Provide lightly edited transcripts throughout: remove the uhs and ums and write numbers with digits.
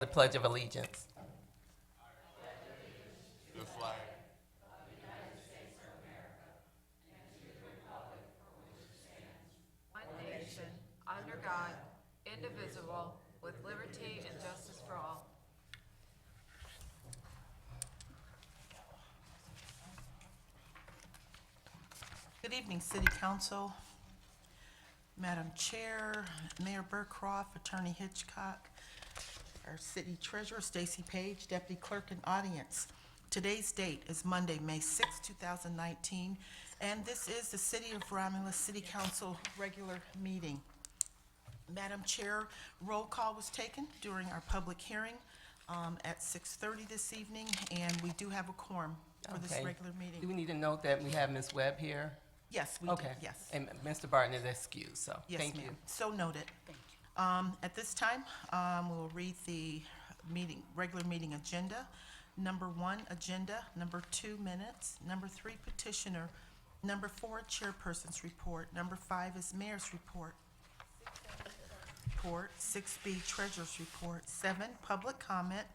The Pledge of Allegiance. The flag. One nation, under God, indivisible, with liberty and justice for all. Good evening, City Council, Madam Chair, Mayor Burcroft, Attorney Hitchcock, our City Treasurer, Stacy Page, Deputy Clerk, and audience. Today's date is Monday, May 6, 2019, and this is the City of Romulus City Council regular meeting. Madam Chair, roll call was taken during our public hearing at 6:30 this evening, and we do have a quorum for this Okay. regular Do meeting. we need to note that we have Ms. Webb here? Yes, we did, Okay. yes. And Mr. Barton is excused, so Yes, thank you. ma'am. So noted. Thank you. At this time, we'll read the regular meeting agenda. Number 1, agenda. Number 2, minutes. Number 3, petitioner. Number 4, chairperson's report. Number 5 is mayor's report. 6B, treasurer's report. 7, public comment.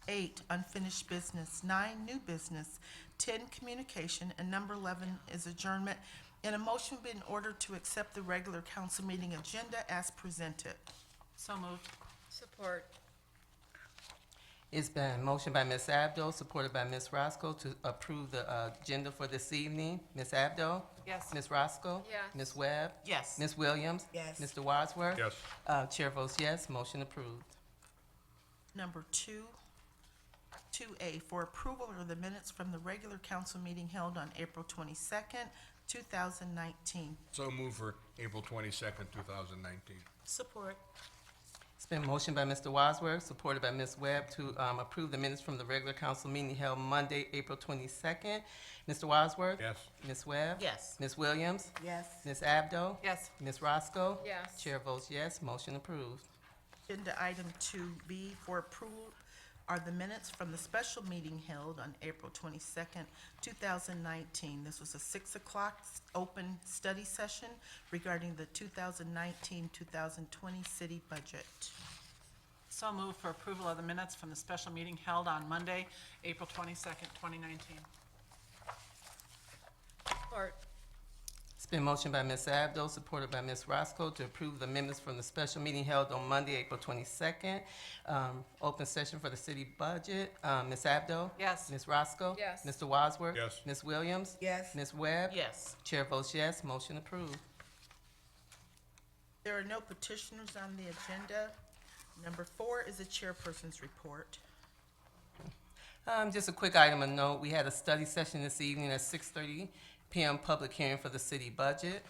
8, unfinished business. 9, new business. 10, communication. And number 11 is adjournment. And a motion be in order to accept the regular council meeting agenda as presented. So moved. Support. It's been motioned by Ms. Abdo, supported by Ms. Roscoe, to approve the agenda for this evening. Ms. Abdo? Yes. Ms. Roscoe? Yes. Ms. Webb? Yes. Ms. Williams? Yes. Mr. Wadsworth? Yes. Chair votes yes, motion approved. Number 2A, for approval are the minutes from the regular council meeting held on April 22nd, 2019. So move for April 22nd, 2019. Support. It's been motioned by Mr. Wadsworth, supported by Ms. Webb, to approve the minutes from the regular council meeting held Monday, April 22nd. Mr. Wadsworth? Yes. Ms. Webb? Yes. Ms. Williams? Yes. Ms. Abdo? Yes. Ms. Roscoe? Yes. Chair votes yes, motion approved. Agenda item 2B, for approval are the minutes from the special meeting held on April 22nd, 2019. This was a 6 o'clock open study session regarding the 2019-2020 city budget. So moved for approval of the minutes from the special meeting held on Monday, April 22nd, 2019. Support. It's been motioned by Ms. Abdo, supported by Ms. Roscoe, to approve the minutes from the special meeting held on Monday, April 22nd. Open session for the city budget. Ms. Abdo? Yes. Ms. Roscoe? Yes. Mr. Wadsworth? Yes. Ms. Williams? Yes. Ms. Webb? Yes. Chair votes yes, motion approved. There are no petitioners on the agenda. Number 4 is a chairperson's report. Just a quick item of note, we had a study session this evening at 6:30 p.m. public hearing for the city budget.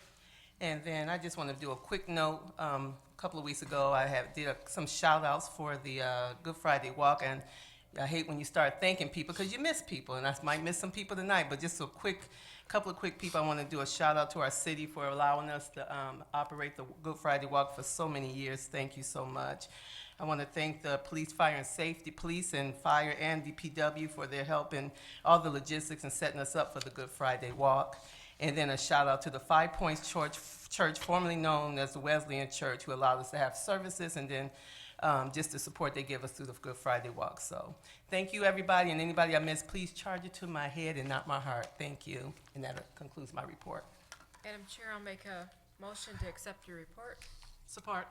And then I just want to do a quick note. A couple of weeks ago, I did some shout outs for the Good Friday Walk, and I hate when you start thanking people because you miss people, and I might miss some people tonight, but just couple of quick people. I want to do a shout out to our city for allowing us to operate the Good Friday Walk for so many years. Thank you so much. I want to thank the police, fire and safety, police and fire and DPW for their help in all the logistics and setting us up for the Good Friday Walk. And then a shout out to the Five Points Church, formerly known as the Wesleyan Church, who allowed us to have services, and then just the support they give us through the Good Friday Walk. So thank you, everybody, and anybody I missed, please charge it to my head and not my heart. Thank you. And that concludes my report. Madam Chair, I'll make a motion to accept your report. Support.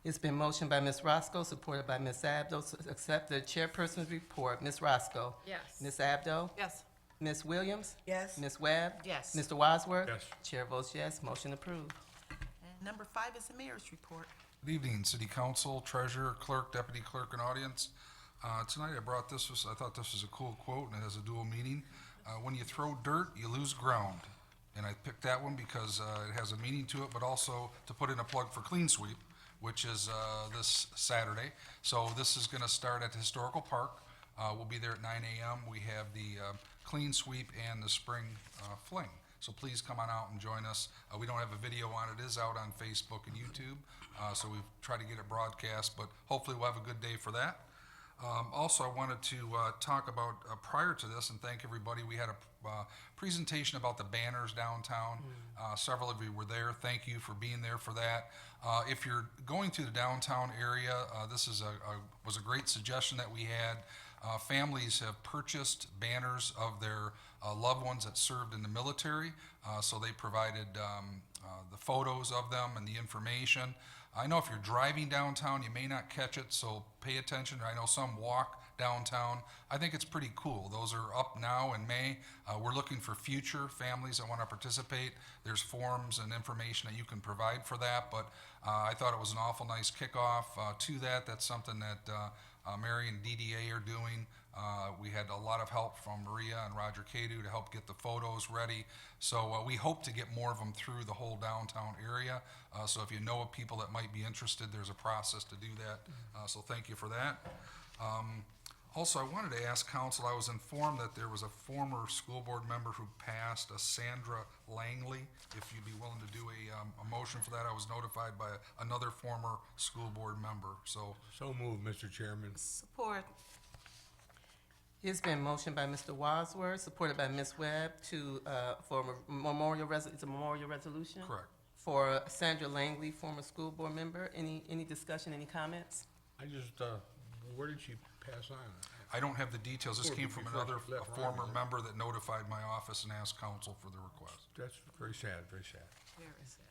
It's been motioned by Ms. Roscoe, supported by Ms. Abdo, to accept the chairperson's report. Ms. Roscoe? Yes. Ms. Abdo? Yes. Ms. Williams? Yes. Ms. Webb? Yes. Mr. Wadsworth? Yes. Chair votes yes, motion approved. And number 5 is the mayor's report. Good evening, City Council, Treasurer, Clerk, Deputy Clerk, and audience. Tonight I brought this, I thought this was a cool quote, and it has a dual meaning. When you throw dirt, you lose ground. And I picked that one because it has a meaning to it, but also to put in a plug for Clean Sweep, which is this Saturday. So this is gonna start at the Historical Park. We'll be there at 9 a.m. We have the Clean Sweep and the Spring Fling. So please come on out and join us. We don't have a video on it. It is out on Facebook and YouTube. So we've tried to get it broadcast, but hopefully we'll have a good day for that. Also, I wanted to talk about, prior to this, and thank everybody, we had a presentation about the banners downtown. Several of you were there. Thank you for being there for that. If you're going through the downtown area, this is was a great suggestion that we had. Families have purchased banners of their loved ones that served in the military, so they provided the photos of them and the information. I know if you're driving downtown, you may not catch it, so pay attention. I know some walk downtown. I think it's pretty cool. Those are up now in May. We're looking for future families that want to participate. There's forms and information that you can provide for that, but I thought it was an awful nice kickoff to that. That's something that Mary and DDA are doing. We had a lot of help from Maria and Roger Cadu to help get the photos ready. So we hope to get more of them through the whole downtown area. So if you know of people that might be interested, there's a process to do that. So thank you for that. Also, I wanted to ask council, I was informed that there was a former school board member who passed, a Sandra Langley. If you'd be willing to do a motion for that, I was notified by another former school board member, so. So moved, Mr. Chairman. Support. It's been motioned by Mr. Wadsworth, supported by Ms. Webb for a memorial it's a memorial resolution? Correct. For Sandra Langley, former school board member. Any discussion, any comments? I just, where did she pass on? I don't have the details. This Sure, came from before another she left former Romulus. member that notified my office and asked council for the request. That's very sad, very sad. Very sad.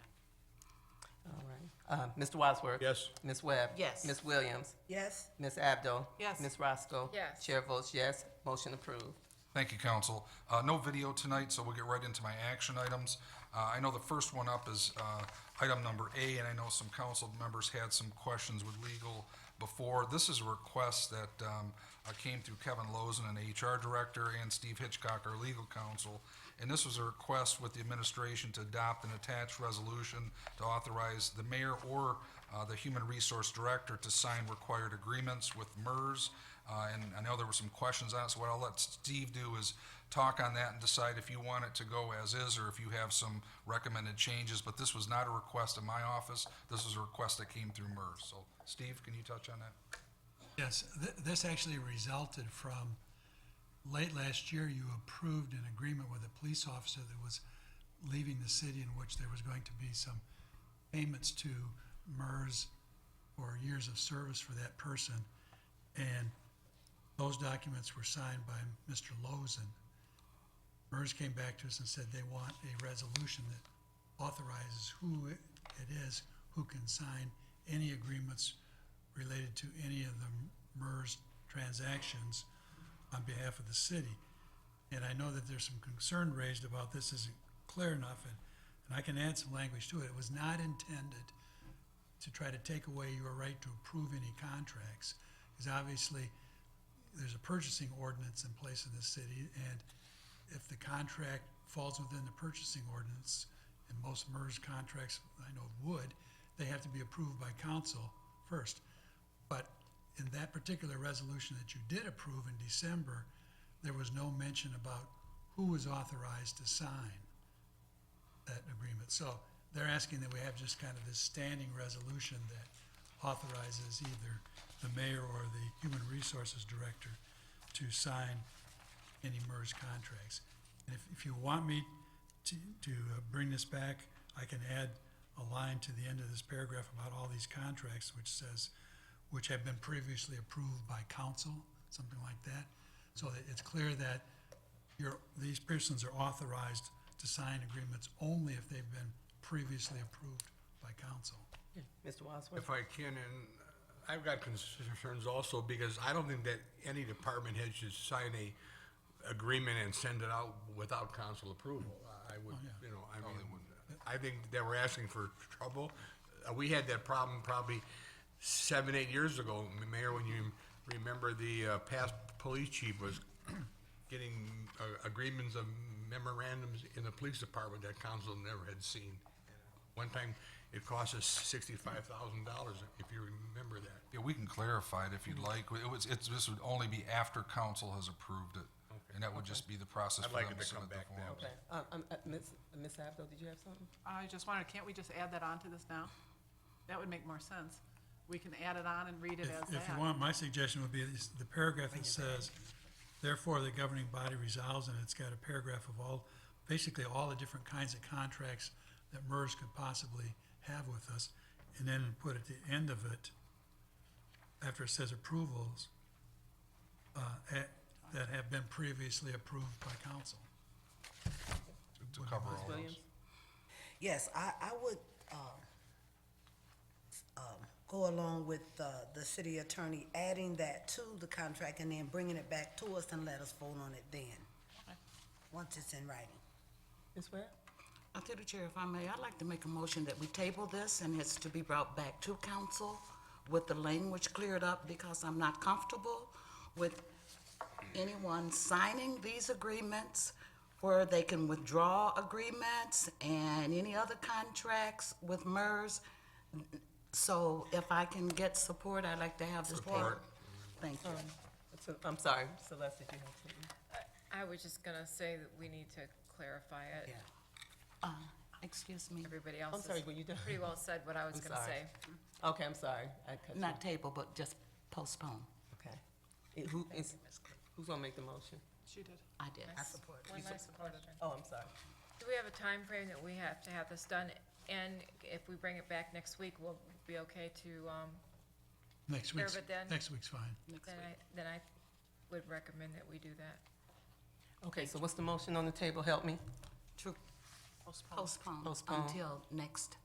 All right. Mr. Wadsworth? Yes. Ms. Webb? Yes. Ms. Williams? Yes. Ms. Abdo? Yes. Ms. Roscoe? Yes. Chair votes yes. Motion approved. Thank you, council. No video tonight, so we'll get right into my action items. I know the first one up is item number A, and I know some council members had some questions with legal before. This is a request that came through Kevin Lozen, an HR director, and Steve Hitchcock, our legal counsel. And this was a request with the administration to adopt an attached resolution to authorize the mayor or the human resource director to sign required agreements with MERS. And I know there were some questions on it, so what I'll let Steve do is talk on that and decide if you want it to go as is or if you have some recommended changes. But this was not a request in my office. This was a request that came through MERS. So Steve, can you touch on that? Yes, this actually resulted from late last year, you approved an agreement with a police officer that was leaving the city in which there was going to be some payments to MERS for years of service for that person. And those documents were signed by Mr. Lozen. MERS came back to us and said they want a resolution that authorizes who it is who can sign any agreements related to any of the MERS transactions on behalf of the city. And I know that there's some concern raised about this isn't clear enough, and I can add some language to it. It was not intended to try to take away your right to approve any contracts, because obviously there's a purchasing ordinance in place in the city, and if the contract falls within the purchasing ordinance, and most MERS contracts I know would, they have to be approved by council first. But in that particular resolution that you did approve in December, there was no mention about who was authorized to sign that agreement. So they're asking that we have just kind of this standing resolution that authorizes either the mayor or the human resources director to sign any MERS contracts. And if you want me to bring this back, I can add a line to the end of this paragraph about all these contracts, which says, which have been previously approved by council, something like that. So that it's clear that these persons are authorized to sign agreements only if they've been previously approved by council. Mr. Wadsworth? If I can, and I've got concerns also, because I don't think that any department head should sign a agreement and send it out without council approval. I would, yeah. you know, I mean, I think that we're asking for trouble. We had that problem probably 7, 8 years ago, Mayor, when you remember the past police chief was getting agreements of memorandums in the police department that council never had seen. One time, it cost us $65,000, if you remember that. Yeah, we can clarify it if you'd like. This would only be after council has approved it. And that would just be the process I'd for like them it to to come submit the back now. forms. Okay. Ms. Abdo, did you have something? I just wondered, can't we just add that on to this now? That would make more sense. we can add it on and read it as that. If you want, my suggestion would be is the paragraph that says, therefore, the governing body resolves, and it's got a paragraph of basically all the different kinds of contracts that MERS could possibly have with us, and then put at the end of it, after it says approvals, that have been previously approved by council. To cover all those. Williams? Yes, I would go along with the city attorney, adding that to the contract and then bringing it back to us and let us vote on it then, once it's in writing. Ms. Webb? Through the chair, if I may, I'd like to make a motion that we table this and it's to be brought back to council with the language cleared up, because I'm not comfortable with anyone signing these agreements where they can withdraw agreements and any other contracts with MERS. So if I can get support, I'd like to have this tabled. Support. Thank you. I'm sorry, Celeste, did you have something? I was just gonna say that we need to clarify it. Yeah. Excuse me, Everybody else I'm sorry, has were you done? pretty well said what I was I'm gonna sorry. say. Okay, I'm sorry, I cut you. not table, but just postpone. Okay. Who's gonna make the motion? She did. I did. I support it. One last question. Oh, I'm sorry. Do we have a time frame that we have to have this done? And if we bring it back next week, will it be okay to, Next week's, but then- next week's fine. then I would recommend that we do that. Okay, so what's the motion on the table? Help me. To postpone Postpone. until next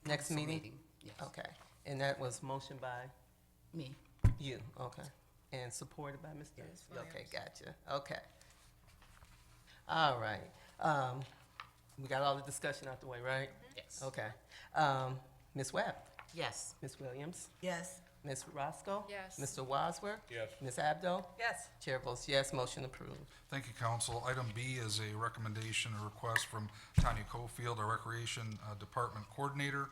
Next council meeting? Yes. Okay, and that was motion by Me. you, okay, and supported by Mr. Yes, Okay, Williams. gotcha, okay. All right, we got all the discussion out the way, right? Yes. Okay, Ms. Webb, Yes. Ms. Williams, Yes, Ms. Roscoe? Yes. Mr. Wadsworth? Yes. Ms. Abdo? Yes. Chair votes yes, motion approved. Thank you, council. Item B is a recommendation, a request from Tanya Cofield, our Recreation Department Coordinator.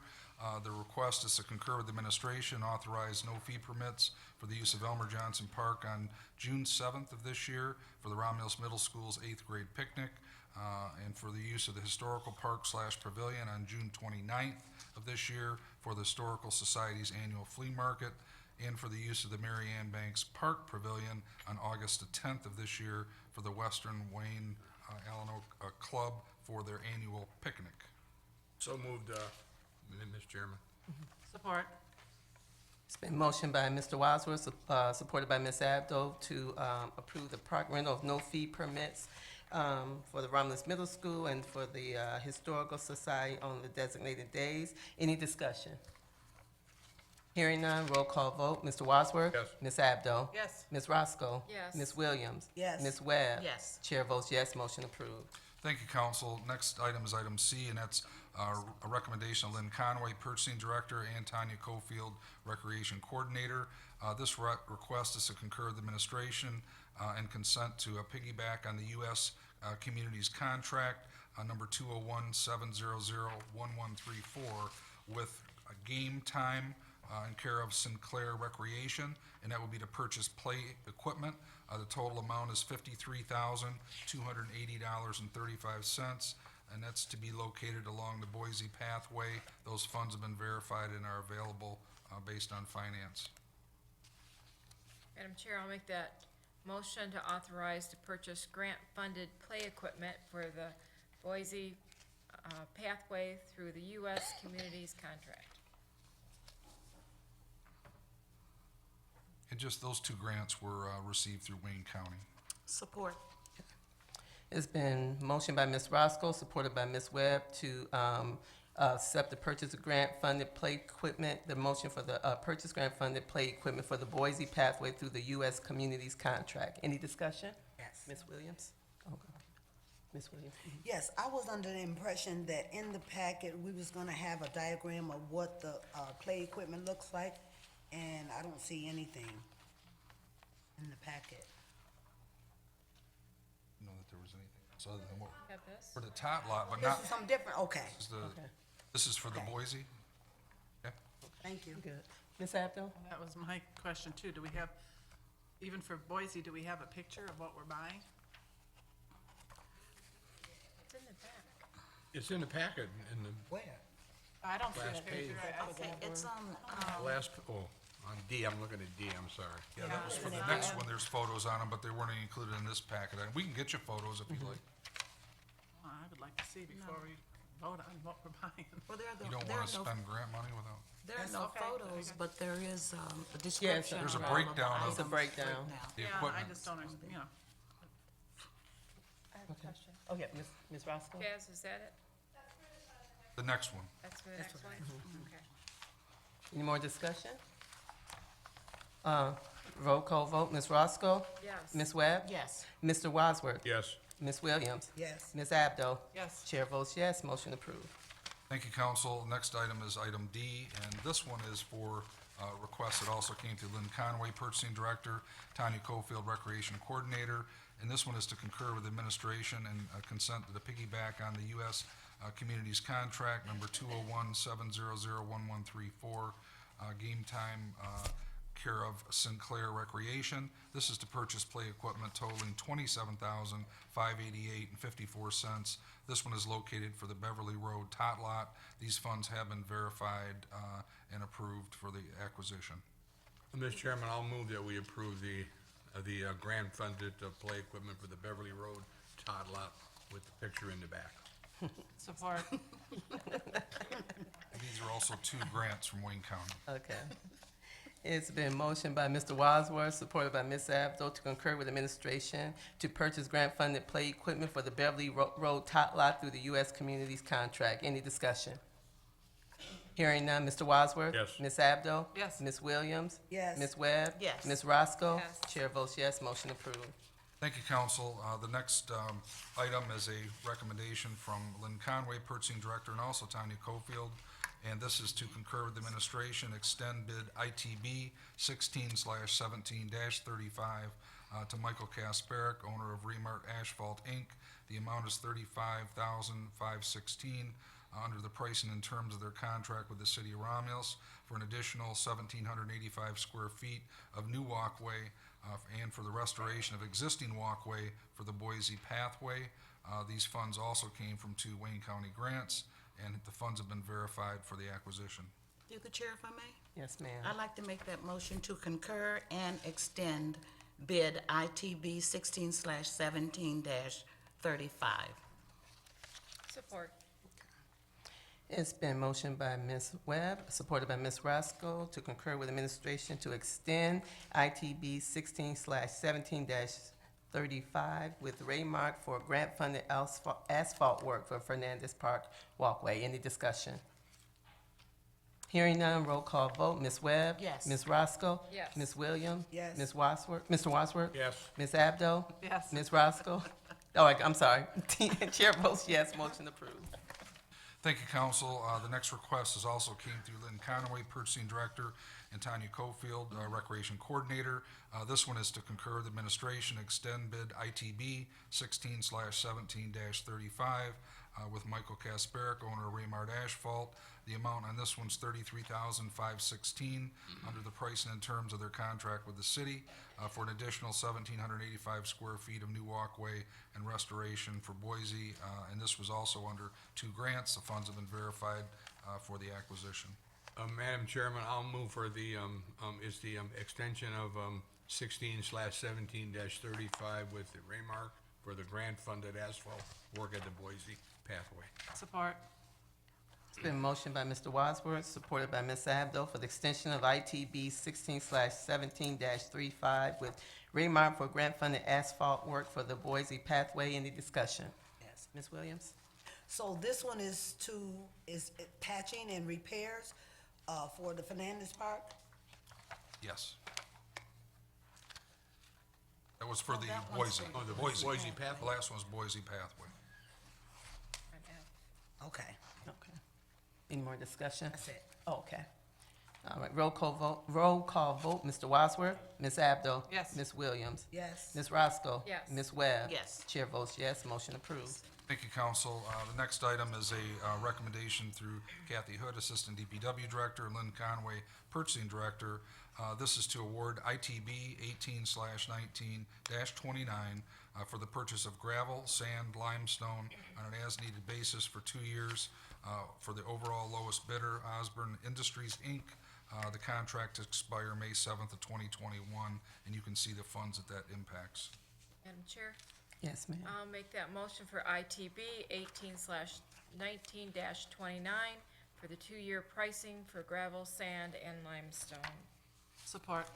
The request is to concur with the administration, authorize no fee permits for the use of Elmer Johnson Park on June 7th of this year for the Romulus Middle School's 8th grade picnic, and for the use of the Historical Park / Pavilion on June 29th of this year for the Historical Society's annual flea market, and for the use of the Mary Ann Banks Park Pavilion on August the 10th of this year for the Western Wayne Alano Club for their annual picnic. So moved, Mr. Chairman. Support. It's been motioned by Mr. Wadsworth, supported by Ms. Abdo, to approve the park rental of no fee permits for the Romulus Middle School and for the Historical Society on the designated days. Any discussion? Hearing none, roll call vote. Mr. Wadsworth? Yes. Ms. Abdo? Yes. Ms. Roscoe? Yes. Ms. Williams? Yes. Ms. Webb? Yes. Chair votes yes, motion approved. Thank you, council. Next item is item C, and that's a recommendation of Lynn Conway, Purchasing Director, and Tanya Cofield, Recreation Coordinator. This request is to concur with administration and consent to piggyback on the U.S. Communities Contract, number 201-700-1134, with Game Time in care of Sinclair Recreation, and that will be to purchase play equipment. The total amount is $53,280.35, and that's to be located along the Boise Pathway. Those funds have been verified and are available based on finance. Madam Chair, I'll make that motion to authorize to purchase grant-funded play equipment for the Boise Pathway through the U.S. Communities Contract. And just those two grants were received through Wayne County. Support. It's been motioned by Ms. Roscoe, supported by Ms. Webb, to accept the purchase of grant-funded play equipment, the motion for the purchase grant-funded play equipment for the Boise Pathway through the U.S. Communities Contract. Any discussion? yes. Ms. Williams? Okay. Ms. Williams? Yes, I was under the impression that in the packet, we was gonna have a diagram of what the play equipment looks like, and I don't see anything in the packet. Know that there was anything else other than what, Got this? for the tot lot, but This not, is something different, okay, this is for the Okay. Boise? Yeah. thank you. Good. Ms. Abdo? That was my question too. Do we have, even for Boise, do we have a picture of what we're buying? It's in the back. It's in the packet, in the, Where? I don't see Last it. page. Okay, it's on, Last, on D, I'm looking at D, I'm sorry. Yeah, that was for the next one, there's photos on them, but they weren't included in this packet. We can get you photos if you'd like. Well, I would like to see before we vote on what we're buying. well, You don't wanna spend grant money without. there are That's no okay. photos, but there is, a description. there's a of all of the breakdown of- It's a items. breakdown. The Yeah, I equipment. just don't, you know, I have a question. Oh, yeah, Ms. Roscoe? Chaz, is that it? The next one. That's for the next one? Okay. Any more discussion? Roll call vote, Ms. Roscoe? Yes. Ms. Webb? Yes, Mr. Wadsworth? Yes. Ms. Williams? Yes. Ms. Abdo? yes, Chair votes yes, motion approved. Thank you, council. Next item is item D, and this one is for requests that also came through Lynn Conway, Purchasing Director, Tanya Cofield, Recreation Coordinator, and this one is to concur with administration and consent to the piggyback on the U.S. Communities Contract number 201-700-1134, game time care of Sinclair Recreation. This is to purchase play equipment totaling $27,588.54. This one is located for the Beverly Road Tot Lot. These funds have been verified and approved for the acquisition. Mr. Chairman, I'll move that we approve the grant-funded play equipment for the Beverly Road Todd Lot with the picture in the back. support, These are also two grants from Wayne County. Okay. It's been motioned by Mr. Wadsworth, supported by Ms. Abdo, to concur with administration to purchase grant-funded play equipment for the Beverly Road Tot Lot through the U.S. Communities Contract. Any discussion? Hearing none, Mr. Wadsworth? Yes. Ms. Abdo? Yes. Ms. Williams? Yes. Ms. Webb? Yes. Ms. Roscoe? Yes. Chair votes yes, motion approved. Thank you, council. The next item is a recommendation from Lynn Conway, Purchasing Director, and also Tanya Cofield. And this is to concur with administration, extend bid ITB 16/17-35 to Michael Kasparic, owner of Remart Asphalt, Inc. The amount is $35,516 under the pricing and terms of their contract with the city of Romulus for an additional 1,785 square feet of new walkway and for the restoration of existing walkway for the Boise Pathway. These funds also came from two Wayne County grants, and the funds have been verified for the acquisition. through the chair, if I may. Yes, ma'am. I'd like to make that motion to concur and extend bid ITB 16/17-35. Support. It's been motioned by Ms. Webb, supported by Ms. Roscoe, to concur with administration to extend ITB 16/17-35 with Raymark for grant-funded asphalt work for Fernandez Park walkway. Any discussion? Hearing none, roll call vote. Ms. Webb? Yes. Ms. Roscoe? Yes. Ms. Williams? Yes. Ms. Wadsworth? Mr. Wadsworth? Yes. Ms. Abdo? yes, Ms. Roscoe? Oh, I'm sorry. Chair votes yes, motion approved. Thank you, council. The next request is also came through Lynn Conway, Purchasing Director, and Tanya Cofield, Recreation Coordinator. This one is to concur with administration, extend bid ITB 16/17-35 with Michael Kasparic, owner of Raymart Asphalt. The amount on this one's $33,516 under the pricing and terms of their contract with the city for an additional 1,785 square feet of new walkway and restoration for Boise. And this was also under two grants. The funds have been verified for the acquisition. Madam Chairman, I'll move for the, extension of 16/17-35 with the Raymark for the grant-funded asphalt work at the Boise Pathway. support, It's been motioned by Mr. Wadsworth, supported by Ms. Abdo, for the extension of ITB 16/17-35 with Raymark for grant-funded asphalt work for the Boise Pathway. Any discussion? Yes. Ms. Williams? So this one is patching and repairs, for the Fernandez Park? Yes. That was for the that one's Boise. for- Oh, the Boise. Boise The Pathway. last one's Boise Pathway. Okay, Okay. Any more discussion? that's it. Okay. All right, roll call vote, Mr. Wadsworth, Ms. Abdo. Yes. Ms. Williams, Yes. Ms. Roscoe. Yes. Ms. Webb. Yes. Chair votes yes, motion approved. Thank you, Council. The next item is a recommendation through Kathy Hood, Assistant DPW Director, and Lynn Conway, Purchasing Director. This is to award ITB 18/19-29 for the purchase of gravel, sand, limestone on an as-needed basis for 2 years for the overall lowest bidder, Osborne Industries, Inc. The contract expire May 7th of 2021, and you can see the funds that impacts. Madam Chair, Yes, ma'am. I'll make that motion for ITB 18/19-29 for the 2-year pricing for gravel, sand, and limestone. Support.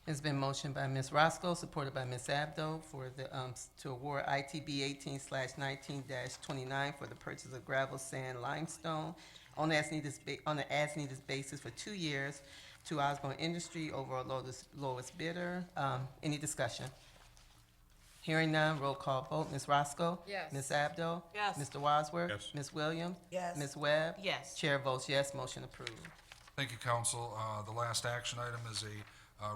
It's been motioned by Ms. Roscoe, supported by Ms. Abdo for the, to award ITB 18/19-29 for the purchase of gravel, sand, limestone on an as-needed basis for 2 years to Osborne Industry over lowest bidder. Any discussion? Hearing none, roll call vote. Ms. Roscoe? Yes. Ms. Abdo? Yes. Mr. Wadsworth? Yes. Ms. Williams? Yes. Ms. Webb? Yes. Chair votes yes, motion approved. Thank you, Council. The last action item is a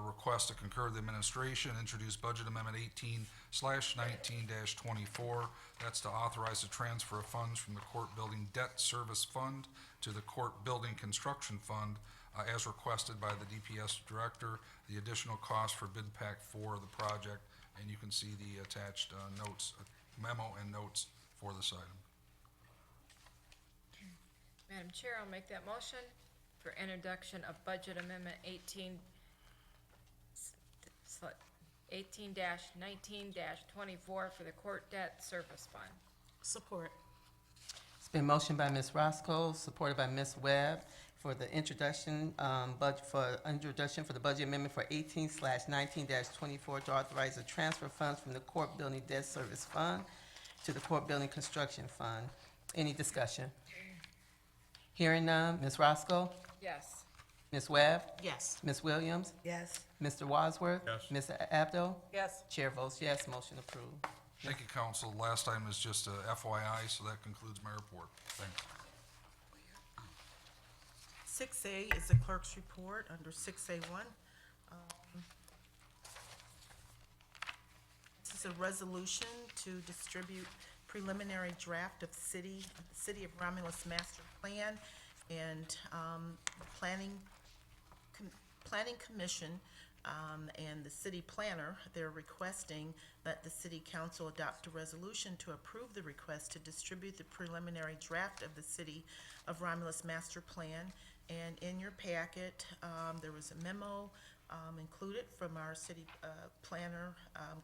request to concur with the administration, introduce Budget Amendment 18/19-24. That's to authorize the transfer of funds from the Court Building Debt Service Fund to the Court Building Construction Fund as requested by the DPS Director. The additional cost for bid pack 4 of the project, and you can see the attached notes, memo and notes for this item. Madam Chair, I'll make that motion for introduction of Budget Amendment 18/19-24 for the Court Debt Service Fund. Support. It's been motioned by Ms. Roscoe, supported by Ms. Webb for the introduction, for the budget amendment for 18/19-24 to authorize the transfer funds from the Court Building Debt Service Fund to the Court Building Construction Fund. Any discussion? Hearing none, Ms. Roscoe, Yes. Ms. Webb, Yes. Ms. Williams, Yes. Mr. Wadsworth. Yes. Ms. Abdo. Yes. Chair votes yes, motion approved. Thank you, Council. Last item is just a FYI, so that concludes my report. Thanks. 6A is the clerk's report under 6A1. This is a resolution to distribute preliminary draft of City of Romulus Master Plan, and Planning Commission and the city planner, they're requesting that the city council adopt a resolution to approve the request to distribute the preliminary draft of the City of Romulus Master Plan. And in your packet, there was a memo included from our city planner,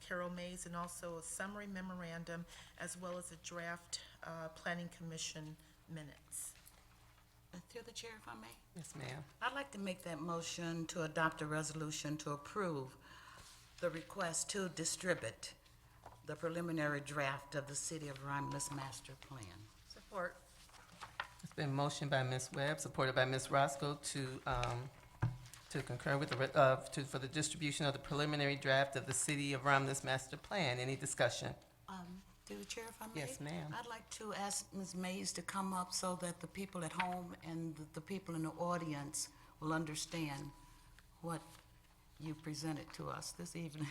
Carol Mays, and also a summary memorandum, as well as a draft Planning Commission minutes. Through the chair, if I may. Yes, ma'am. I'd like to make that motion to adopt a resolution to approve the request to distribute the preliminary draft of the City of Romulus Master Plan. Support. It's been motioned by Ms. Webb, supported by Ms. Roscoe to concur with for the distribution of the preliminary draft of the City of Romulus Master Plan. Any discussion? Through the chair, if I may? Yes, ma'am. I'd like to ask Ms. Mays to come up so that the people at home and the people in the audience will understand what you presented to us this evening.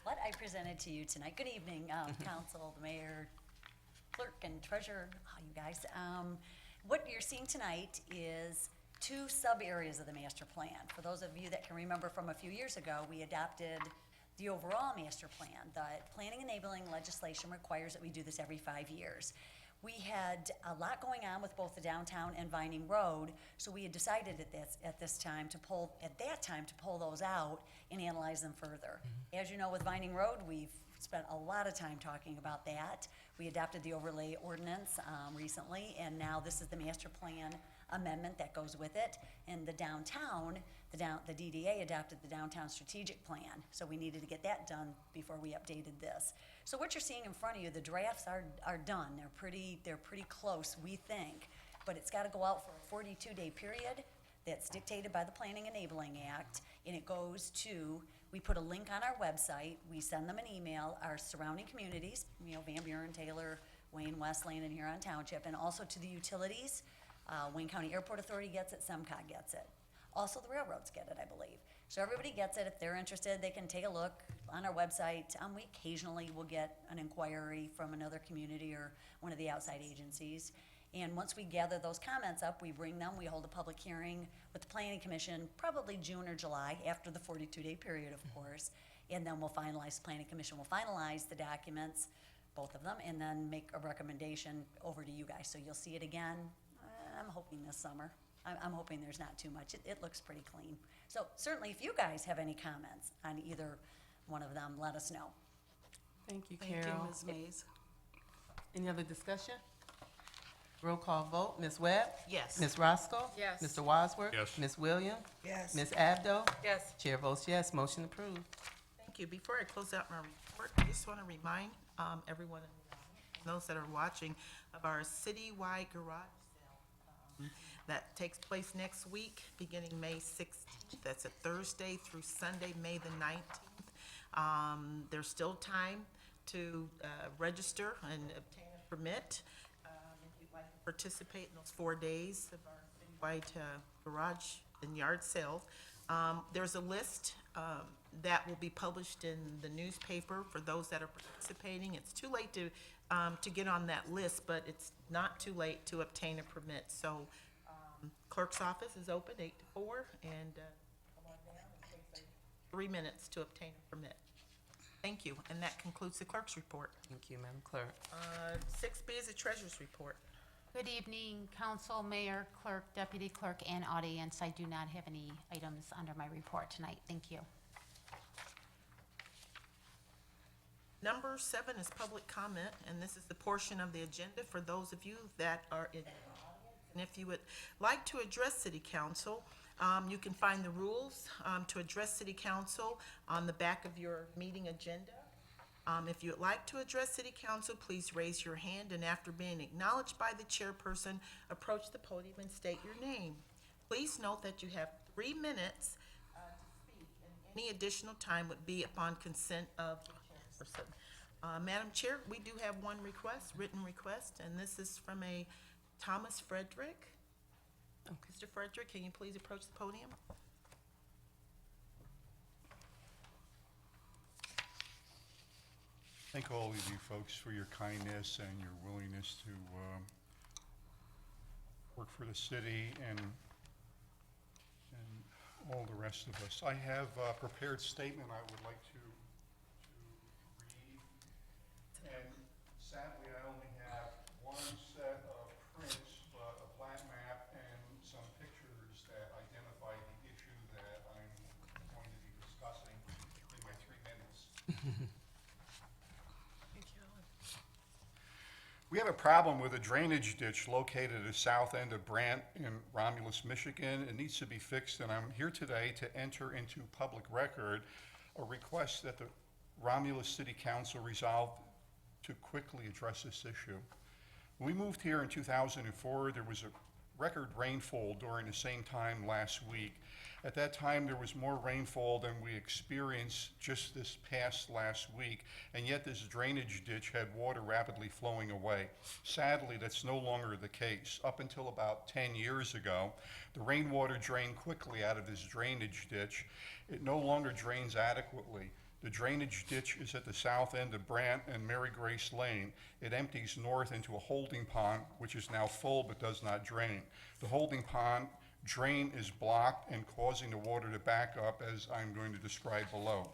What I presented to you tonight. Good evening, council, the mayor, clerk, and treasurer, you guys. What you're seeing tonight is 2 sub-areas of the master plan. For those of you that can remember from a few years ago, we adopted the overall master plan. The planning enabling legislation requires that we do this every 5 years. We had a lot going on with both the downtown and Vining Road, so we had decided at that time to pull those out and analyze them further. As you know, with Vining Road, we've spent a lot of time talking about that. We adopted the overlay ordinance recently, and now this is the master plan amendment that goes with it. And the downtown, the DDA adopted the downtown strategic plan, so we needed to get that done before we updated this. So what you're seeing in front of you, the drafts are done. They're pretty close, we think, but it's got to go out for a 42-day period that's dictated by the Planning Enabling Act, and it goes to, we put a link on our website, we send them an email, our surrounding communities, Van Buren, Taylor, Wayne, Westland, and Huron Township, and also to the utilities. Wayne County Airport Authority gets it, SEMCOG gets it. Also, the railroads get it, I believe. So everybody gets it. If they're interested, they can take a look on our website. We occasionally will get an inquiry from another community or one of the outside agencies. And once we gather those comments up, we bring them, we hold a public hearing with the planning commission, probably June or July, after the 42-day period, of course. And then we'll finalize, the planning commission will finalize the documents, both of them, and then make a recommendation over to you guys. So you'll see it again, I'm hoping this summer. I'm hoping there's not too much. It looks pretty clean. So certainly if you guys have any comments on either one of them, let us know. Thank you, Thank you, Carol. Ms. Mays. Any other discussion? Roll call vote. Ms. Webb? Yes. Ms. Roscoe? Yes. Mr. Wadsworth? Yes. Ms. Williams? Yes. Ms. Abdo? Yes. Chair votes yes, motion approved. Thank you. Before I close out my report, I just want to remind everyone, and those that are watching, of our citywide garage sale that takes place next week, beginning May 16th. That's a Thursday through Sunday, May the 19th. There's still time to register and obtain a permit if you'd like to participate in those 4 days of our citywide garage and yard sales. There's a list that will be published in the newspaper for those that are participating. It's too late to get on that list, but it's not too late to obtain a permit. So clerk's office is open 8 to 4, and come on down. It takes 3 minutes to obtain a permit. Thank you, and that concludes the clerk's report. Thank you, Madam Clerk. 6B is the treasurer's report. Good evening, council, mayor, clerk, deputy clerk, and audience. I do not have any items under my report tonight. Thank you. Number 7 is public comment, and this is the portion of the agenda for those of you that are in the audience. And if you would like to address city council, you can find the rules to address city council on the back of your meeting agenda. If you'd like to address city council, please raise your hand, and after being acknowledged by the chairperson, approach the podium and state your name. Please note that you have 3 minutes to speak, and any additional time would be upon consent of the chairperson. Madam Chair, we do have one request, written request, and this is from a Thomas Frederick. Mr. Frederick, can you please approach the podium? Thank all of you folks for your kindness and your willingness to work for the city and all the rest of us. I have a prepared statement I would like to read. And sadly, I only have one set of prints, but a plat map and some pictures that identify the issue that I'm going to be discussing in my 3 minutes. We have a problem with a drainage ditch located at the south end of Brant in Romulus, Michigan. It needs to be fixed, and I'm here today to enter into public record a request that the Romulus City Council resolve to quickly address this issue. When we moved here in 2004, there was a record rainfall during the same time last week. At that time, there was more rainfall than we experienced just this past last week, and yet this drainage ditch had water rapidly flowing away. Sadly, that's no longer the case. Up until about 10 years ago, the rainwater drained quickly out of this drainage ditch. It no longer drains adequately. The drainage ditch is at the south end of Brant and Mary Grace Lane. It empties north into a holding pond, which is now full but does not drain. The holding pond drain is blocked and causing the water to back up, as I'm going to describe below.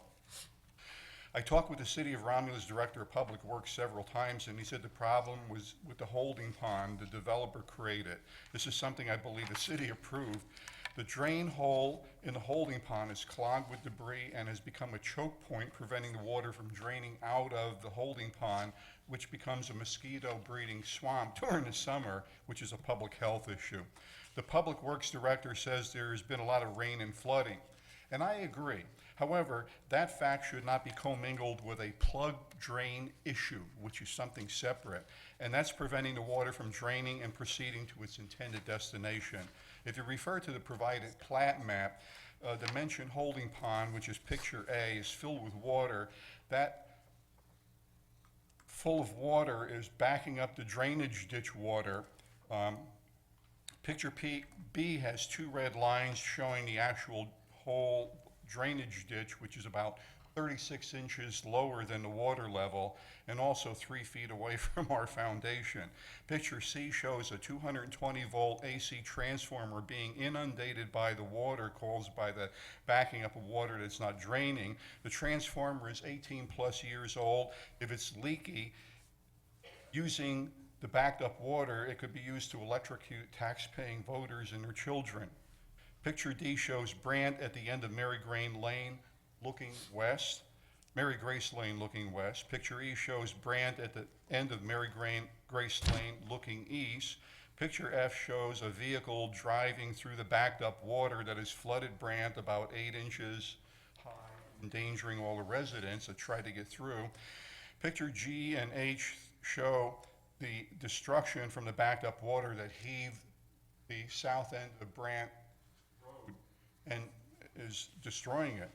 I talked with the City of Romulus Director of Public Works several times, and he said the problem was with the holding pond the developer created. This is something I believe the city approved. The drain hole in the holding pond is clogged with debris and has become a choke point, preventing the water from draining out of the holding pond, which becomes a mosquito breeding swamp during the summer, which is a public health issue. The Public Works Director says there has been a lot of rain and flooding, and I agree. However, that fact should not be commingled with a plug drain issue, which is something separate, and that's preventing the water from draining and proceeding to its intended destination. If you refer to the provided plat map, the mentioned holding pond, which is picture A, is filled with water. That full of water is backing up the drainage ditch water. Picture B has 2 red lines showing the actual hole drainage ditch, which is about 36 inches lower than the water level and also 3 feet away from our foundation. Picture C shows a 220-volt AC transformer being inundated by the water caused by the backing up of water that's not draining. The transformer is 18-plus years old. If it's leaky, using the backed up water, it could be used to electrocute tax-paying voters and their children. Picture D shows Brandt at the end of Mary Grace Lane looking west. Picture E shows Brandt at the end of Mary Grace Lane looking east. Picture F shows a vehicle driving through the backed up water that has flooded Brandt about 8 inches high, endangering all the residents that tried to get through. Picture G and H show the destruction from the backed up water that heaved the south end of Brandt Road and is destroying it.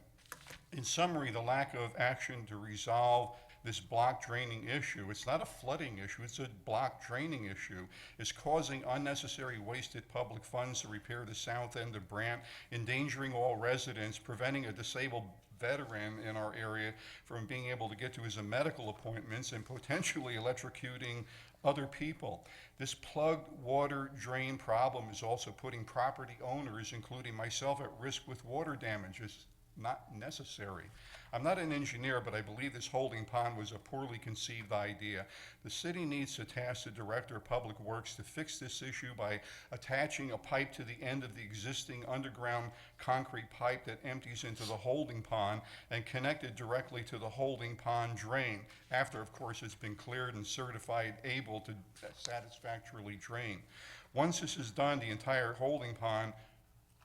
In summary, the lack of action to resolve this block draining issue, it's not a flooding issue, it's a block draining issue, is causing unnecessary wasted public funds to repair the south end of Brandt, endangering all residents, preventing a disabled veteran in our area from being able to get to his medical appointments, and potentially electrocuting other people. This plugged water drain problem is also putting property owners, including myself, at risk with water damage. It's not necessary. I'm not an engineer, but I believe this holding pond was a poorly conceived idea. The city needs to task the Director of Public Works to fix this issue by attaching a pipe to the end of the existing underground concrete pipe that empties into the holding pond and connect it directly to the holding pond drain, after, of course, it's been cleared and certified able to satisfactorily drain. Once this is done, the entire holding pond,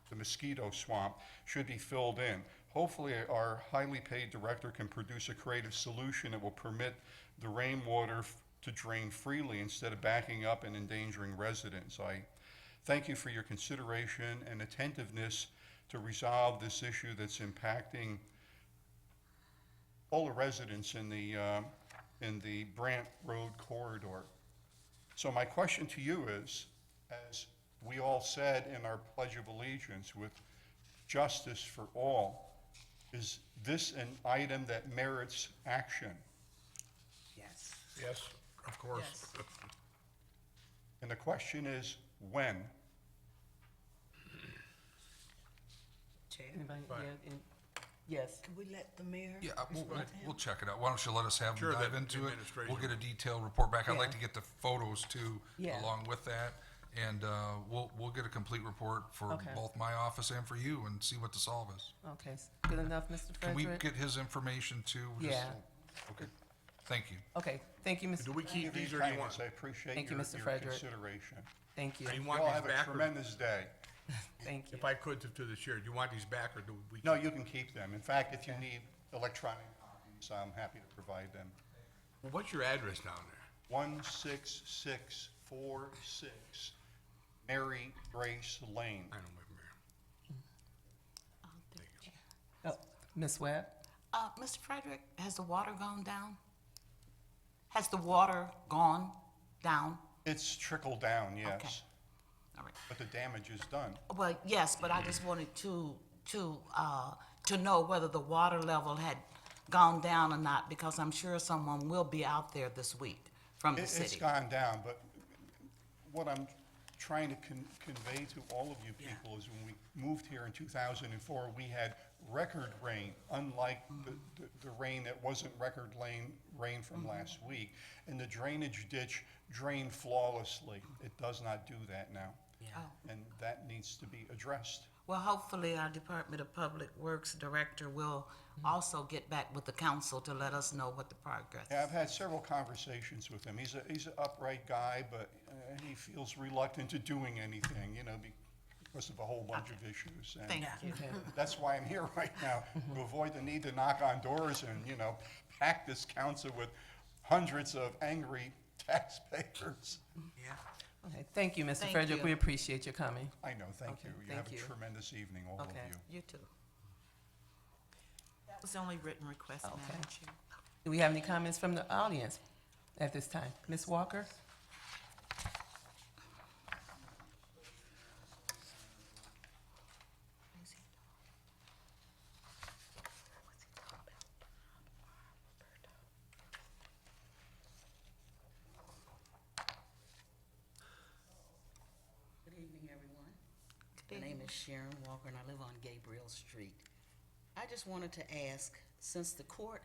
the mosquito swamp, should be filled in. Hopefully, our highly paid director can produce a creative solution that will permit the rainwater to drain freely instead of backing up and endangering residents. I thank you for your consideration and attentiveness to resolve this issue that's impacting all the residents in the Brandt Road corridor. So my question to you is, as we all said in our Pledge of Allegiance, with justice for all, is this an item that merits action? Yes. Yes, of course. Yes. And the question is, when? Chair, Anybody? Right. Yeah, yes. can we let the mayor? Yeah, we'll check it out. Why don't you let us have Sure, them dive the into it? administration. We'll get a detailed report back. I'd like Yeah. to get the photos too, Yeah. along with that. And we'll get a complete report for Okay. both my office and for you and see what the solve is. Okay, good enough, Mr. Can we Frederick? get his information too? Just Yeah. so- Okay, thank you. Okay, thank you, Do Mr. we keep these, or do you Kindness, want, I appreciate Thank you, your Mr. Frederick. consideration. Thank you, do you You want all these have a back, or, tremendous day. thank you. if I could, to the chair, do you want these back, or do we? No, you can keep them. In fact, if you need electronic copies, I'm happy to provide them. Well, what's your address down there? 16646 Mary Grace Lane. I don't know, Mayor. Oh, Ms. Webb? Mr. Frederick, has the water gone down? Has the water gone down? It's trickled down, yes, All right. but the damage is done. Well, yes, but I just wanted to know whether the water level had gone down or not, because I'm sure someone will be out there this week from the It's city. gone down, but what I'm trying to convey to all of you people is when we moved here in 2004, we had record rain, unlike the rain that wasn't record rain from last week. And the drainage ditch drained flawlessly. It does not do that now. Oh. And that needs to be addressed. Well, hopefully our Department of Public Works Director will also get back with the council to let us know what the progress Yeah, I've is. had several conversations with him. He's an upright guy, but he feels reluctant to doing anything, because of a whole bunch of issues. And Thank you. Okay. that's why I'm here right now, to avoid the need to knock on doors and, pack this council with hundreds of angry taxpayers. Okay, thank you, Mr. Thank Frederick. you. We appreciate your coming. I know, thank you. Okay, You have thank a you. tremendous evening, all of Okay. you. You too. That was the only written request, Madam Okay. Chair. Do we have any comments from the audience at this time? Ms. Walker? is Sharon Walker, and I live on Gabriel Street. I just wanted to ask, since the court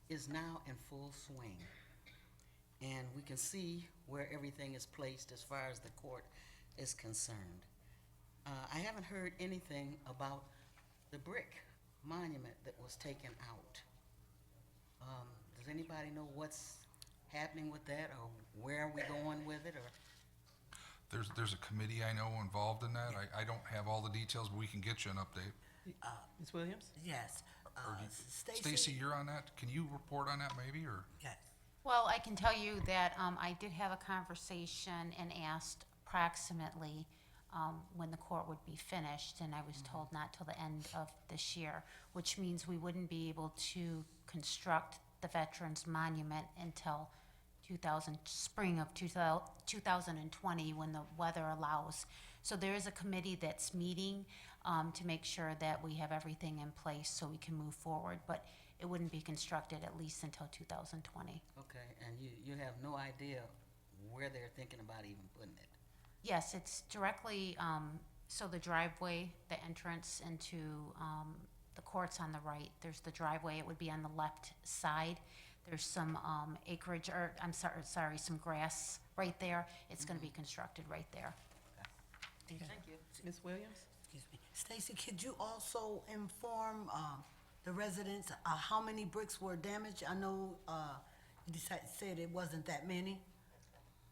is now in full swing, and we can see where everything is placed as far as the court is concerned, I haven't heard anything about the brick monument that was taken out. Does anybody know what's happening with that, or where are we going with it, or? There's a committee I know involved in that. I don't have all the details, but we can get you an update. Ms. Williams? Yes. Stacy, you're on that? Can you report on that maybe, or? Yes. Well, I can tell you that I did have a conversation and asked approximately when the court would be finished, and I was told not till the end of this year, which means we wouldn't be able to construct the Veterans Monument until spring of 2020, when the weather allows. So there is a committee that's meeting to make sure that we have everything in place so we can move forward, but it wouldn't be constructed at least until 2020. Okay, and you have no idea where they're thinking about even putting it? Yes, it's directly, so the driveway, the entrance into the court's on the right. There's the driveway, it would be on the left side. There's some acreage, or I'm sorry, some grass right there. It's gonna be constructed right there. Thank you. Ms. Williams? Excuse me. Stacy, could you also inform the residents how many bricks were damaged? I know you said it wasn't that many.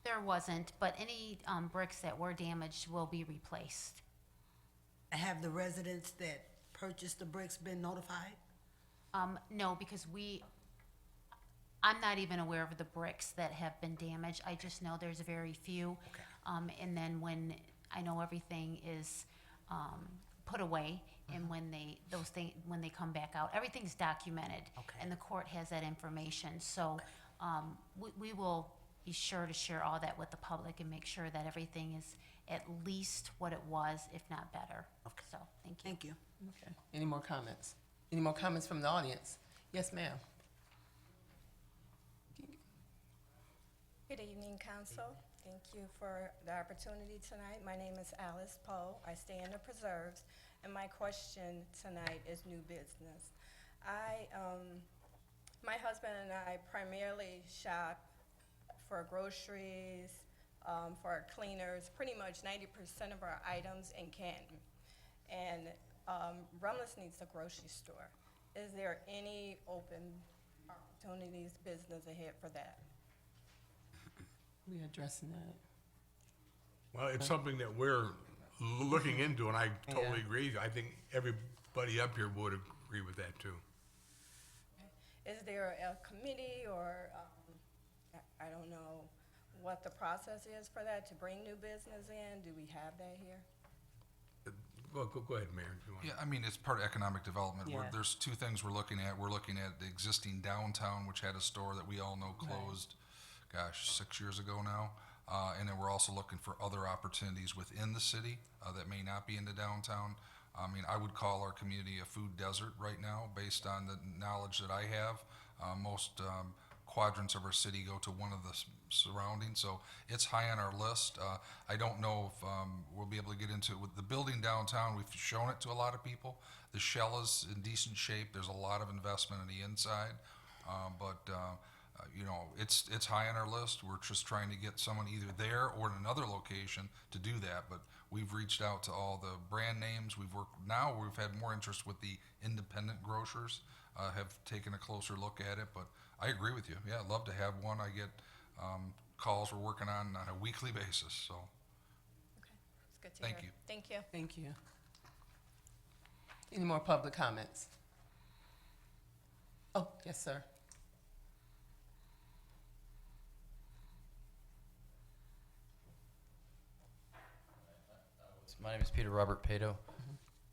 There wasn't, but any bricks that were damaged will be replaced. Have the residents that purchased the bricks been notified? No, because I'm not even aware of the bricks that have been damaged. I just know there's very few. And then when I know everything is put away, and when they come back out, everything's documented. Okay. And the court has that information. So we will be sure to share all that with the public and make sure that everything is at least what it was, if not better. Okay. So, thank you. Thank you. Okay. Any more comments? Any more comments from the audience? Yes, ma'am. Good evening, Council. Thank you for the opportunity tonight. My name is Alice Poe. I stay in the Preserves, and my question tonight is new business. My husband and I primarily shop for groceries, for our cleaners, pretty much 90% of our items in Canton. And Romulus needs a grocery store. Is there any open opportunities, business ahead for that? We addressing that. Well, it's something that we're looking into, and I totally agree. I think everybody up here would agree with that, too. Is there a committee or, I don't know what the process is for that, to bring new business in? Do we have that here? Well, go ahead, Mayor, if you want. Yeah, I mean, it's part of economic development. Yeah. There's two things we're looking at. We're looking at the existing downtown, which had a store that we all know closed, 6 years ago now. And then we're also looking for other opportunities within the city that may not be in the downtown. I mean, I would call our community a food desert right now, based on the knowledge that I have. Most quadrants of our city go to one of the surroundings, so it's high on our list. I don't know if we'll be able to get into it. With the building downtown, we've shown it to a lot of people. The shell is in decent shape. There's a lot of investment on the inside, but you know, it's high on our list. We're just trying to get someone either there or in another location to do that. But we've reached out to all the brand names. We've had more interest with the independent grocers, have taken a closer look at it. But I agree with you. Yeah, I'd love to have one. I get calls we're working on a weekly basis. So Okay, it's good to Thank hear. you. Thank you. Thank you. Any more public comments? Oh, yes, sir. My name is Peter Robert Pato.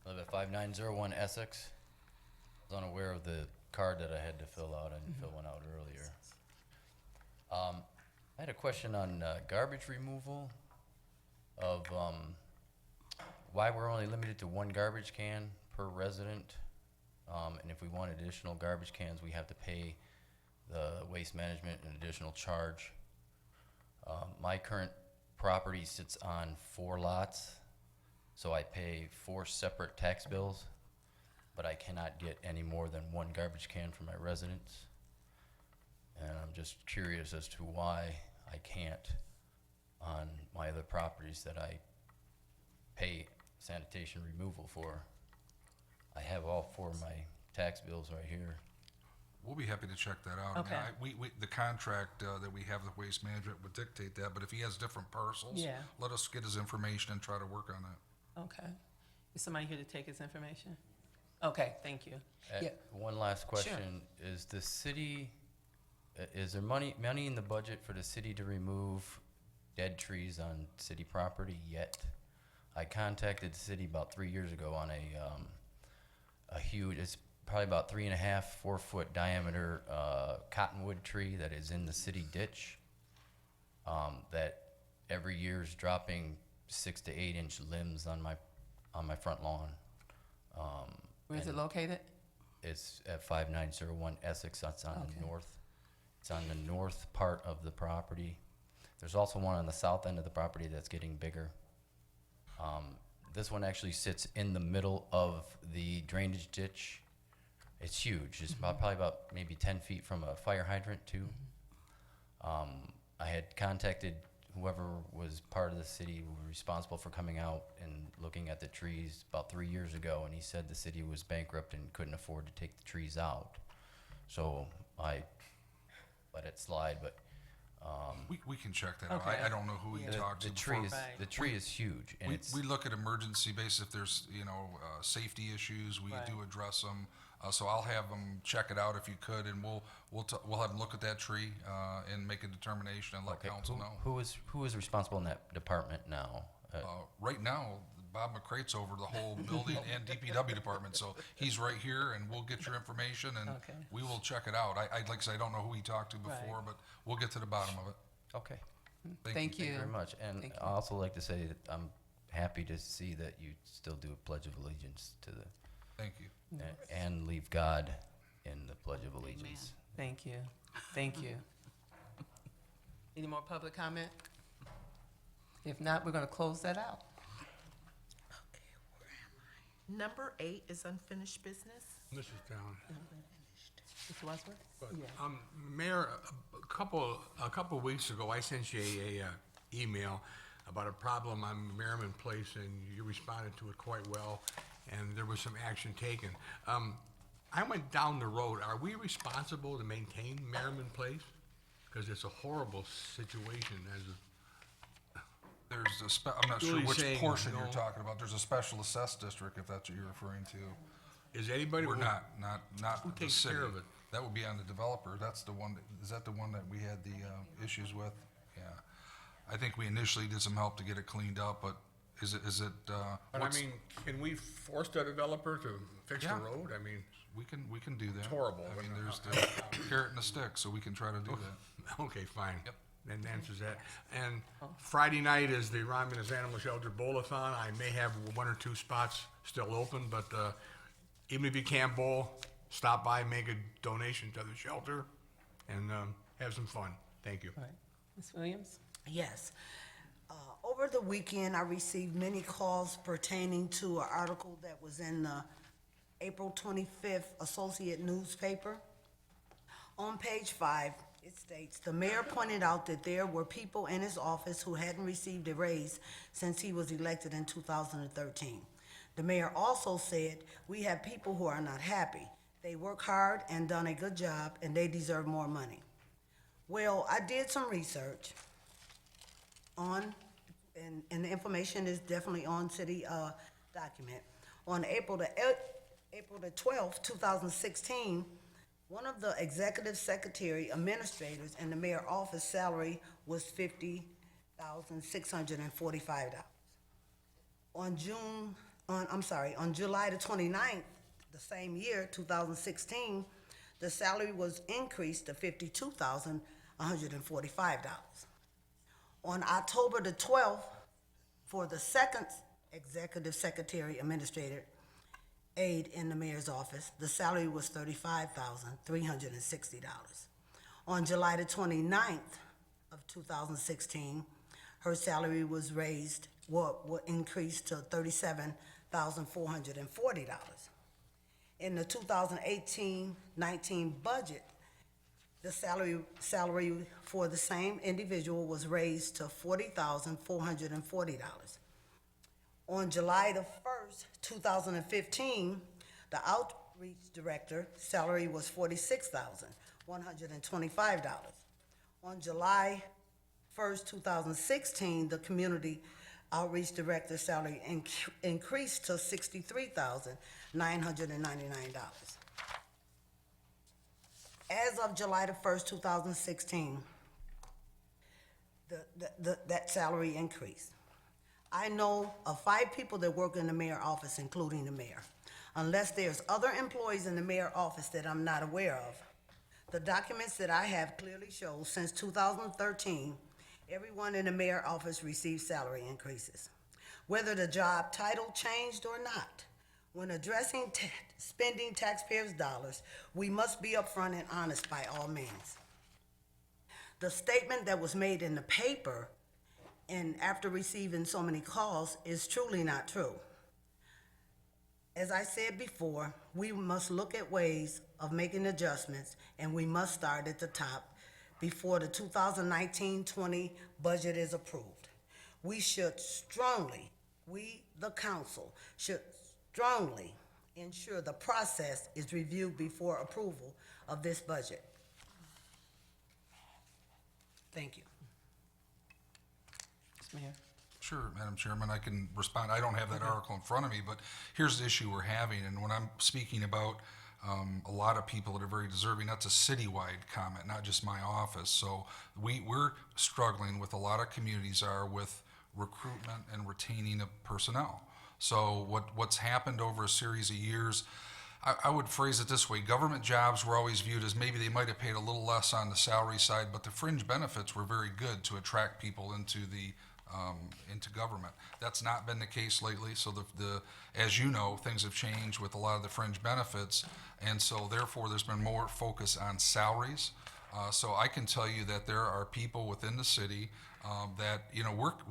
I live at 5901 Essex. I was unaware of the card that I had to fill out. I didn't fill one out earlier. I had a question on garbage removal, of why we're only limited to one garbage can per resident. And if we want additional garbage cans, we have to pay the waste management an additional charge. My current property sits on 4 lots. So I pay 4 separate tax bills, but I cannot get any more than 1 garbage can for my residents. And I'm just curious as to why I can't on my other properties that I pay sanitation removal for. I have all 4 of my tax bills right here. We'll be happy to check that out. I mean, Okay. the contract that we have with Waste Management would dictate that, but if he has different parcels, Yeah. let us get his information and try to work on that. Okay. Is somebody here to take his information? Okay, thank you. Yeah, One last question, is the city, is there money in the budget for the city to remove dead trees on city property yet? I contacted the city about 3 years ago on a huge, it's probably about 3.5, 4-foot diameter cottonwood tree that is in the city ditch, that every year is dropping 6 to 8 inch limbs on my front lawn. where is it and located? It's at 5901 Essex. That's on the north. It's on the north part of the property. There's also one on the south end of the property that's getting bigger. This one actually sits in the middle of the drainage ditch. It's huge. It's probably about maybe 10 feet from a fire hydrant too. I had contacted whoever was part of the city who were responsible for coming out and looking at the trees about 3 years ago, and he said the city was bankrupt and couldn't afford to take the trees out. So I let it slide, but We can check that out. Okay. I don't know who he talked to before. Right. the tree is huge, and it's We look at emergency basis if there's, safety issues, we Right. do address them. So I'll have them check it out if you could, and we'll have them look at that tree, and make a determination and let okay. council know. Who is responsible in that department now? Right now, Bob McCrate's over the whole building and DPW department, so he's right here, and we'll get your information, and Okay. we will check it out. Like I said, I don't know who he talked to before, Right. but we'll get to the bottom of it. Okay. Thank Thank you you. very much. And Thank you. I also like to say that I'm happy to see that you still do a pledge of allegiance to the, Thank you. and leave God in the pledge of allegiance. Thank you. Thank you. Any more public comment? If not, we're gonna close that out. Number 8 is unfinished business. This is down. Mr. Wadsworth? Yeah. Mayor, a couple of weeks ago, I sent you a email about a problem on Merriman Place, and you responded to it quite well, and there was some action taken. I went down the road. Are we responsible to maintain Merriman Place? Because it's a horrible situation as a, There's I'm not sure Really which saying portion no. you're talking about. There's a special assessed district, if that's what you're referring to. is anybody? We're not Who the takes city. care of it? That would be on the developer. That's the one, is that the one that we had the issues with? Yeah. I think we initially did some help to get it cleaned up, but is it, But I what's- mean, can we force the developer to fix the Yeah. road? I mean, we can do that. It's horrible, I mean, but, there's the carrot and the stick, so we can try to do that. okay, fine. Yep. That answers that. And Friday night is the Romulus Animal Shelter Bowl-a-thon. I may have 1 or 2 spots still open, but even if you can't bowl, stop by, make a donation to the shelter, and have some fun. Thank you. All right. Ms. Williams? Yes. Over the weekend, I received many calls pertaining to an article that was in the April 25th Associate newspaper. On page 5, it states, "The mayor pointed out that there were people in his office who hadn't received a raise since he was elected in 2013. The mayor also said, we have people who are not happy. They work hard and done a good job, and they deserve more money." Well, I did some research on, and the information is definitely on city document. On April the 12th, 2016, one of the executive secretary administrators in the mayor office salary was $50,645. On July the 29th, the same year, 2016, the salary was increased to $52,145. On October the 12th, for the second executive secretary administrator aide in the mayor's office, the salary was $35,360. On July the 29th of 2016, her salary was raised, increased to $37,440. In the 2018-19 budget, the salary for the same individual was raised to $40,440. On July the 1st, 2015, the outreach director salary was $46,125. On July 1st, 2016, the community outreach director salary increased to $63,999. As of July the 1st, 2016, that salary increased. I know of 5 people that work in the mayor's office, including the mayor. Unless there's other employees in the mayor's office that I'm not aware of. The documents that I have clearly show since 2013, everyone in the mayor's office received salary increases. Whether the job title changed or not, when addressing spending taxpayers' dollars, we must be upfront and honest by all means. The statement that was made in the paper and after receiving so many calls is truly not true. As I said before, we must look at ways of making adjustments, and we must start at the top before the 2019-20 budget is approved. We, the council, should strongly ensure the process is reviewed before approval of this budget. Thank you. Mr. Mayor? Sure, Madam Chairman, I can respond. I don't have that article in front of me, but here's the issue we're having, and when I'm speaking about a lot of people that are very deserving, that's a citywide comment, not just my office. So we're struggling with a lot of communities are with recruitment and retaining of personnel. So what's happened over a series of years, I would phrase it this way: government jobs were always viewed as maybe they might have paid a little less on the salary side, but the fringe benefits were very good to attract people into government. That's not been the case lately. So as you know, things have changed with a lot of the fringe benefits, and so therefore there's been more focus on salaries. So I can tell you that there are people within the city that,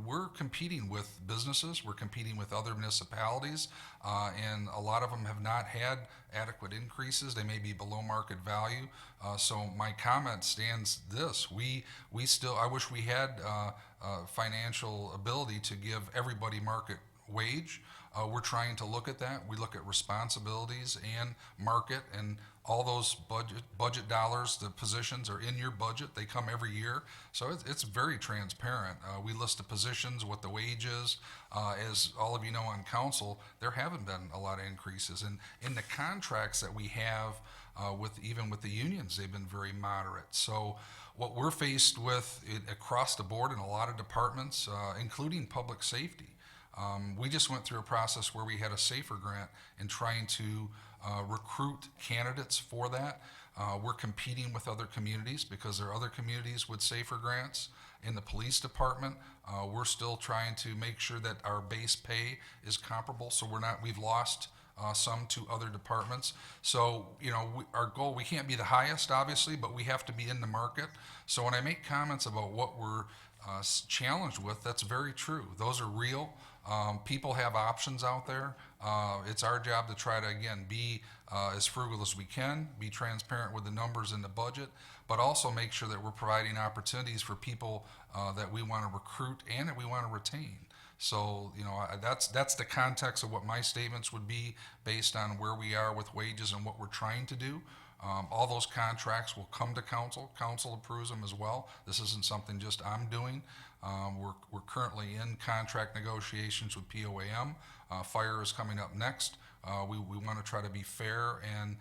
we're competing with businesses, we're competing with other municipalities, and a lot of them have not had adequate increases. They may be below market value. So my comment stands this: I wish we had financial ability to give everybody market wage. We're trying to look at that. We look at responsibilities and market, and all those budget dollars, the positions are in your budget. They come every year. So it's very transparent. We list the positions, what the wage is. As all of you know on council, there haven't been a lot of increases. And in the contracts that we have even with the unions, they've been very moderate. So what we're faced with across the board in a lot of departments, including public safety, we just went through a process where we had a SAFER grant in trying to recruit candidates for that. We're competing with other communities because there are other communities with SAFER grants. In the police department, we're still trying to make sure that our base pay is comparable, so we've lost some to other departments. So, our goal, we can't be the highest, obviously, but we have to be in the market. So when I make comments about what we're challenged with, that's very true. Those are real. People have options out there. It's our job to try to, again, be as frugal as we can, be transparent with the numbers in the budget, but also make sure that we're providing opportunities for people that we want to recruit and that we want to retain. So, that's the context of what my statements would be based on where we are with wages and what we're trying to do. All those contracts will come to council. Council approves them as well. This isn't something just I'm doing. We're currently in contract negotiations with POAM. Fire is coming up next. We want to try to be fair and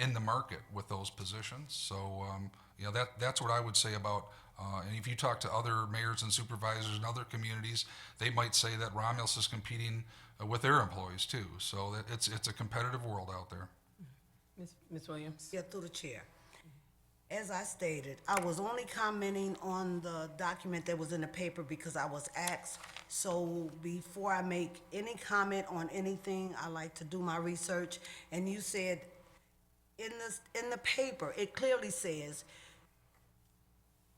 in the market with those positions. So, that's what I would say about, and if you talk to other mayors and supervisors in other communities, they might say that Romulus is competing with their employees too. So it's a competitive world out there. Ms. Williams? Yeah, through the chair. As I stated, I was only commenting on the document that was in the paper because I was asked. So before I make any comment on anything, I like to do my research. And you said in the paper, it clearly says,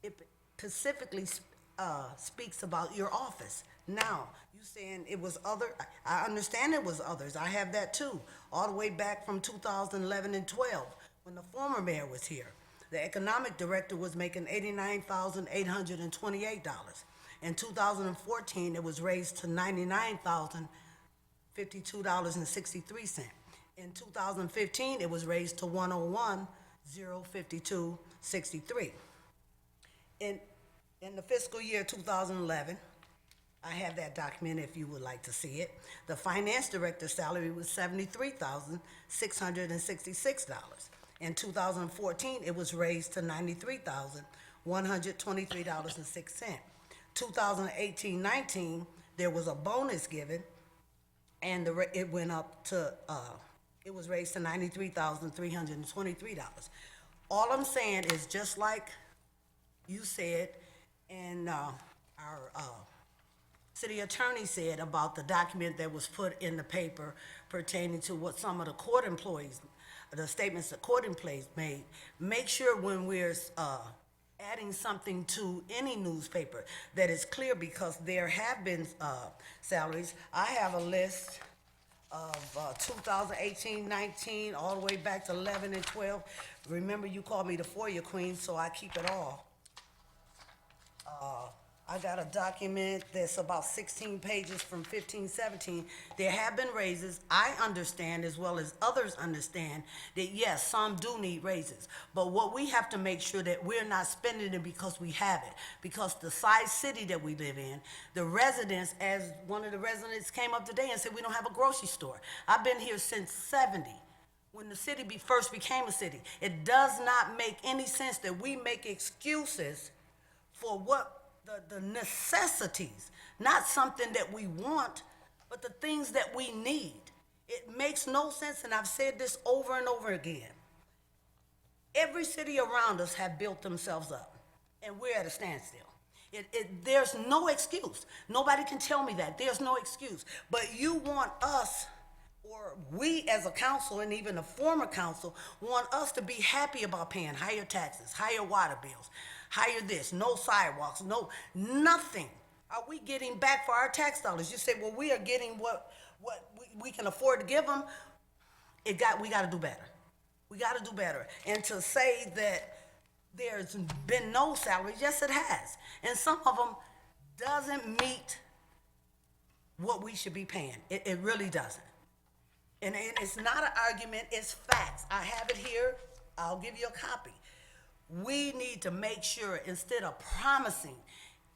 it specifically speaks about your office. Now, you saying it was I understand it was others. I have that too, all the way back from 2011 and 12, when the former mayor was here. The economic director was making $89,828. In 2014, it was raised to $99,052.63. In 2015, it was raised to $101,052.63. In the fiscal year 2011, I have that document if you would like to see it. The finance director's salary was $73,666. In 2014, it was raised to $93,123.06. 2018-19, there was a bonus given, and it went up to, it was raised to $93,323. All I'm saying is, just like you said, and our city attorney said about the document that was put in the paper pertaining to what some of the court employees, the statements the court employees made, make sure when we're adding something to any newspaper that is clear, because there have been salaries. I have a list of 2018-19 all the way back to 11 and 12. Remember, you called me the FOIA queen, so I keep it all. I got a document that's about 16 pages from 15-17. There have been raises. I understand, as well as others understand, that yes, some do need raises. But what we have to make sure that we're not spending it because we have it. Because the size city that we live in, the residents, as one of the residents came up today and said, we don't have a grocery store. I've been here since 70. When the city first became a city. It does not make any sense that we make excuses for what the necessities, not something that we want, but the things that we need. It makes no sense, and I've said this over and over again. Every city around us have built themselves up, and we're at a standstill. There's no excuse. Nobody can tell me that. There's no excuse. But you want us, or we as a council, and even the former council, want us to be happy about paying higher taxes, higher water bills, higher this, no sidewalks, no, nothing. Are we getting back for our tax dollars? You say, well, we are getting what we can afford to give them. We got to do better. We got to do better. And to say that there's been no salaries, yes, it has. And some of them doesn't meet what we should be paying. It really doesn't. And it's not an argument, it's facts. I have it here. I'll give you a copy. We need to make sure, instead of promising,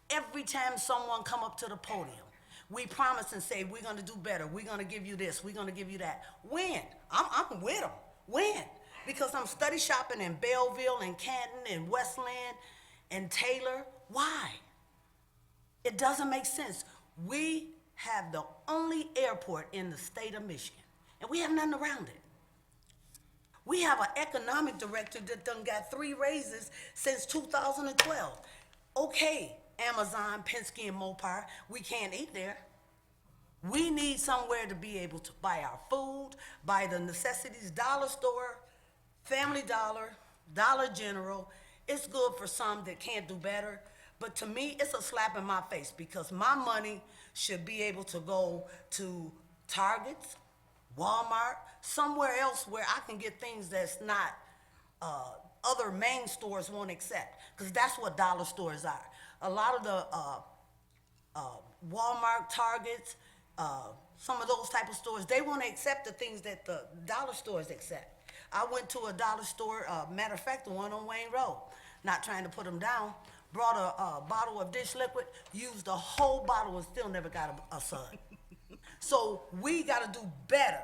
every time someone come up to the podium, we promise and say, we're gonna do better, we're gonna give you this, we're gonna give you that. When? I'm with them. When? Because I'm study shopping in Belleville and Canton and Westland and Taylor. Why? It doesn't make sense. We have the only airport in the state of Michigan, and we have nothing around it. We have an economic director that done got 3 raises since 2012. Okay, Amazon, Penske, and Mopar, we can't eat there. We need somewhere to be able to buy our food, buy the necessities, dollar store, Family Dollar, Dollar General. It's good for some that can't do better, but to me, it's a slap in my face, because my money should be able to go to Targets, Walmart, somewhere else where I can get things that's not other main stores won't accept, because that's what dollar stores are. A lot of the Walmart, Targets, some of those type of stores, they won't accept the things that the dollar stores accept. I went to a dollar store, matter of fact, the one on Wayne Road, not trying to put them down, brought a bottle of dish liquid, used the whole bottle and still never got a son. So we gotta do better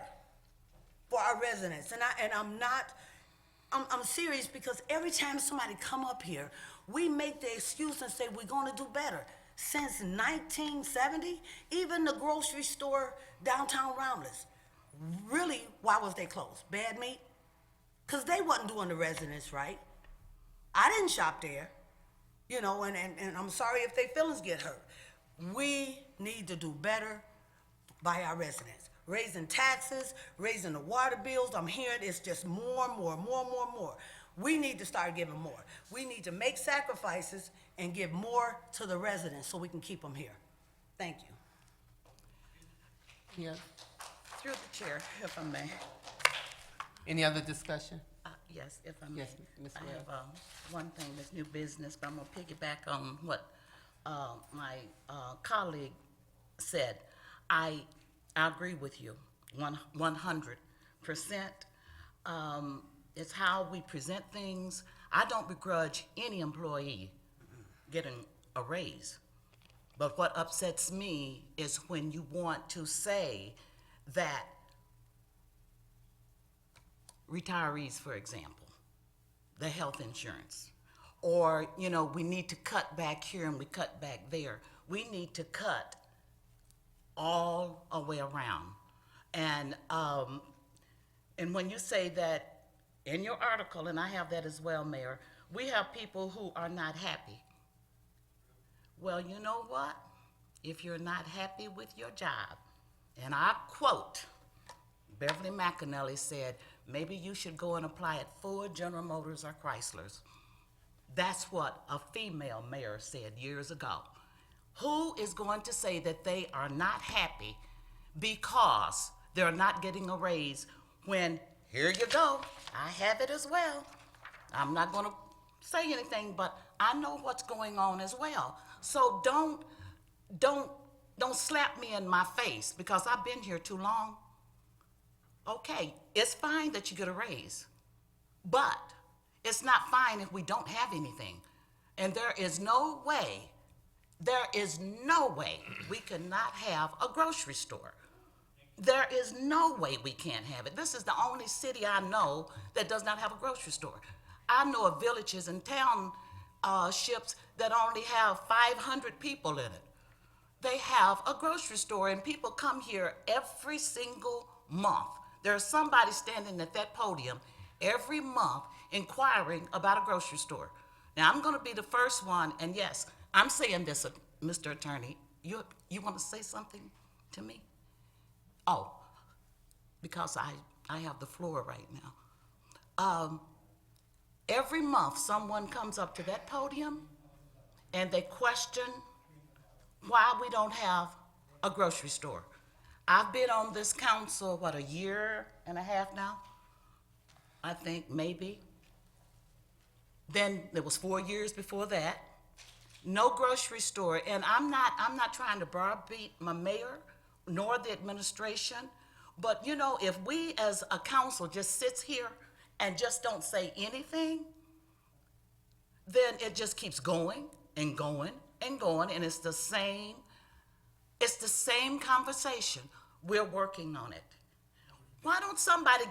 for our residents. And I'm serious, because every time somebody come up here, we make the excuse and say we're gonna do better. Since 1970, even the grocery store downtown Romulus, really, why was they closed? Bad meat? Because they wasn't doing the residents right. I didn't shop there, you know, and I'm sorry if their feelings get hurt. We need to do better by our residents. Raising taxes, raising the water bills, I'm hearing it's just more and more. We need to start giving more. We need to make sacrifices and give more to the residents so we can keep them here. Thank you. Yeah. Through the chair, if I may. Any other discussion? Yes, if I may. Yes, Ms. I Webb. have one thing, this new business, but I'm gonna piggyback on what my colleague said. I agree with you, 100%. It's how we present things. I don't begrudge any employee getting a raise. But what upsets me is when you want to say that retirees, for example, the health insurance, or, you know, we need to cut back here and we cut back there. We need to cut all the way around. And when you say that in your article, and I have that as well, Mayor, we have people who are not happy. Well, you know what? If you're not happy with your job, and I quote, Beverly McAnally said, maybe you should go and apply at Ford, General Motors, or Chrysler's. That's what a female mayor said years ago. Who is going to say that they are not happy because they're not getting a raise when, here you go, I have it as well. I'm not going to say anything, but I know what's going on as well. So don't slap me in my face because I've been here too long. Okay, it's fine that you get a raise, but it's not fine if we don't have anything. And there is no way we cannot have a grocery store. There is no way we can't have it. This is the only city I know that does not have a grocery store. I know of villages and townships that only have 500 people in it. They have a grocery store, and people come here every single month. There's somebody standing at that podium every month inquiring about a grocery store. Now, I'm going to be the first one, and yes, I'm saying this, Mr. Attorney. You want to say something to me? Oh, because I have the floor right now. Every month, someone comes up to that podium, and they question why we don't have a grocery store. I've been on this council, a year and a half now? I think, maybe. Then there was 4 years before that. No grocery store, and I'm not trying to browbeat my mayor nor the administration, but you know, if we as a council just sits here and just don't say anything, then it just keeps going and going and going, and it's the same conversation. We're working on it. Why don't somebody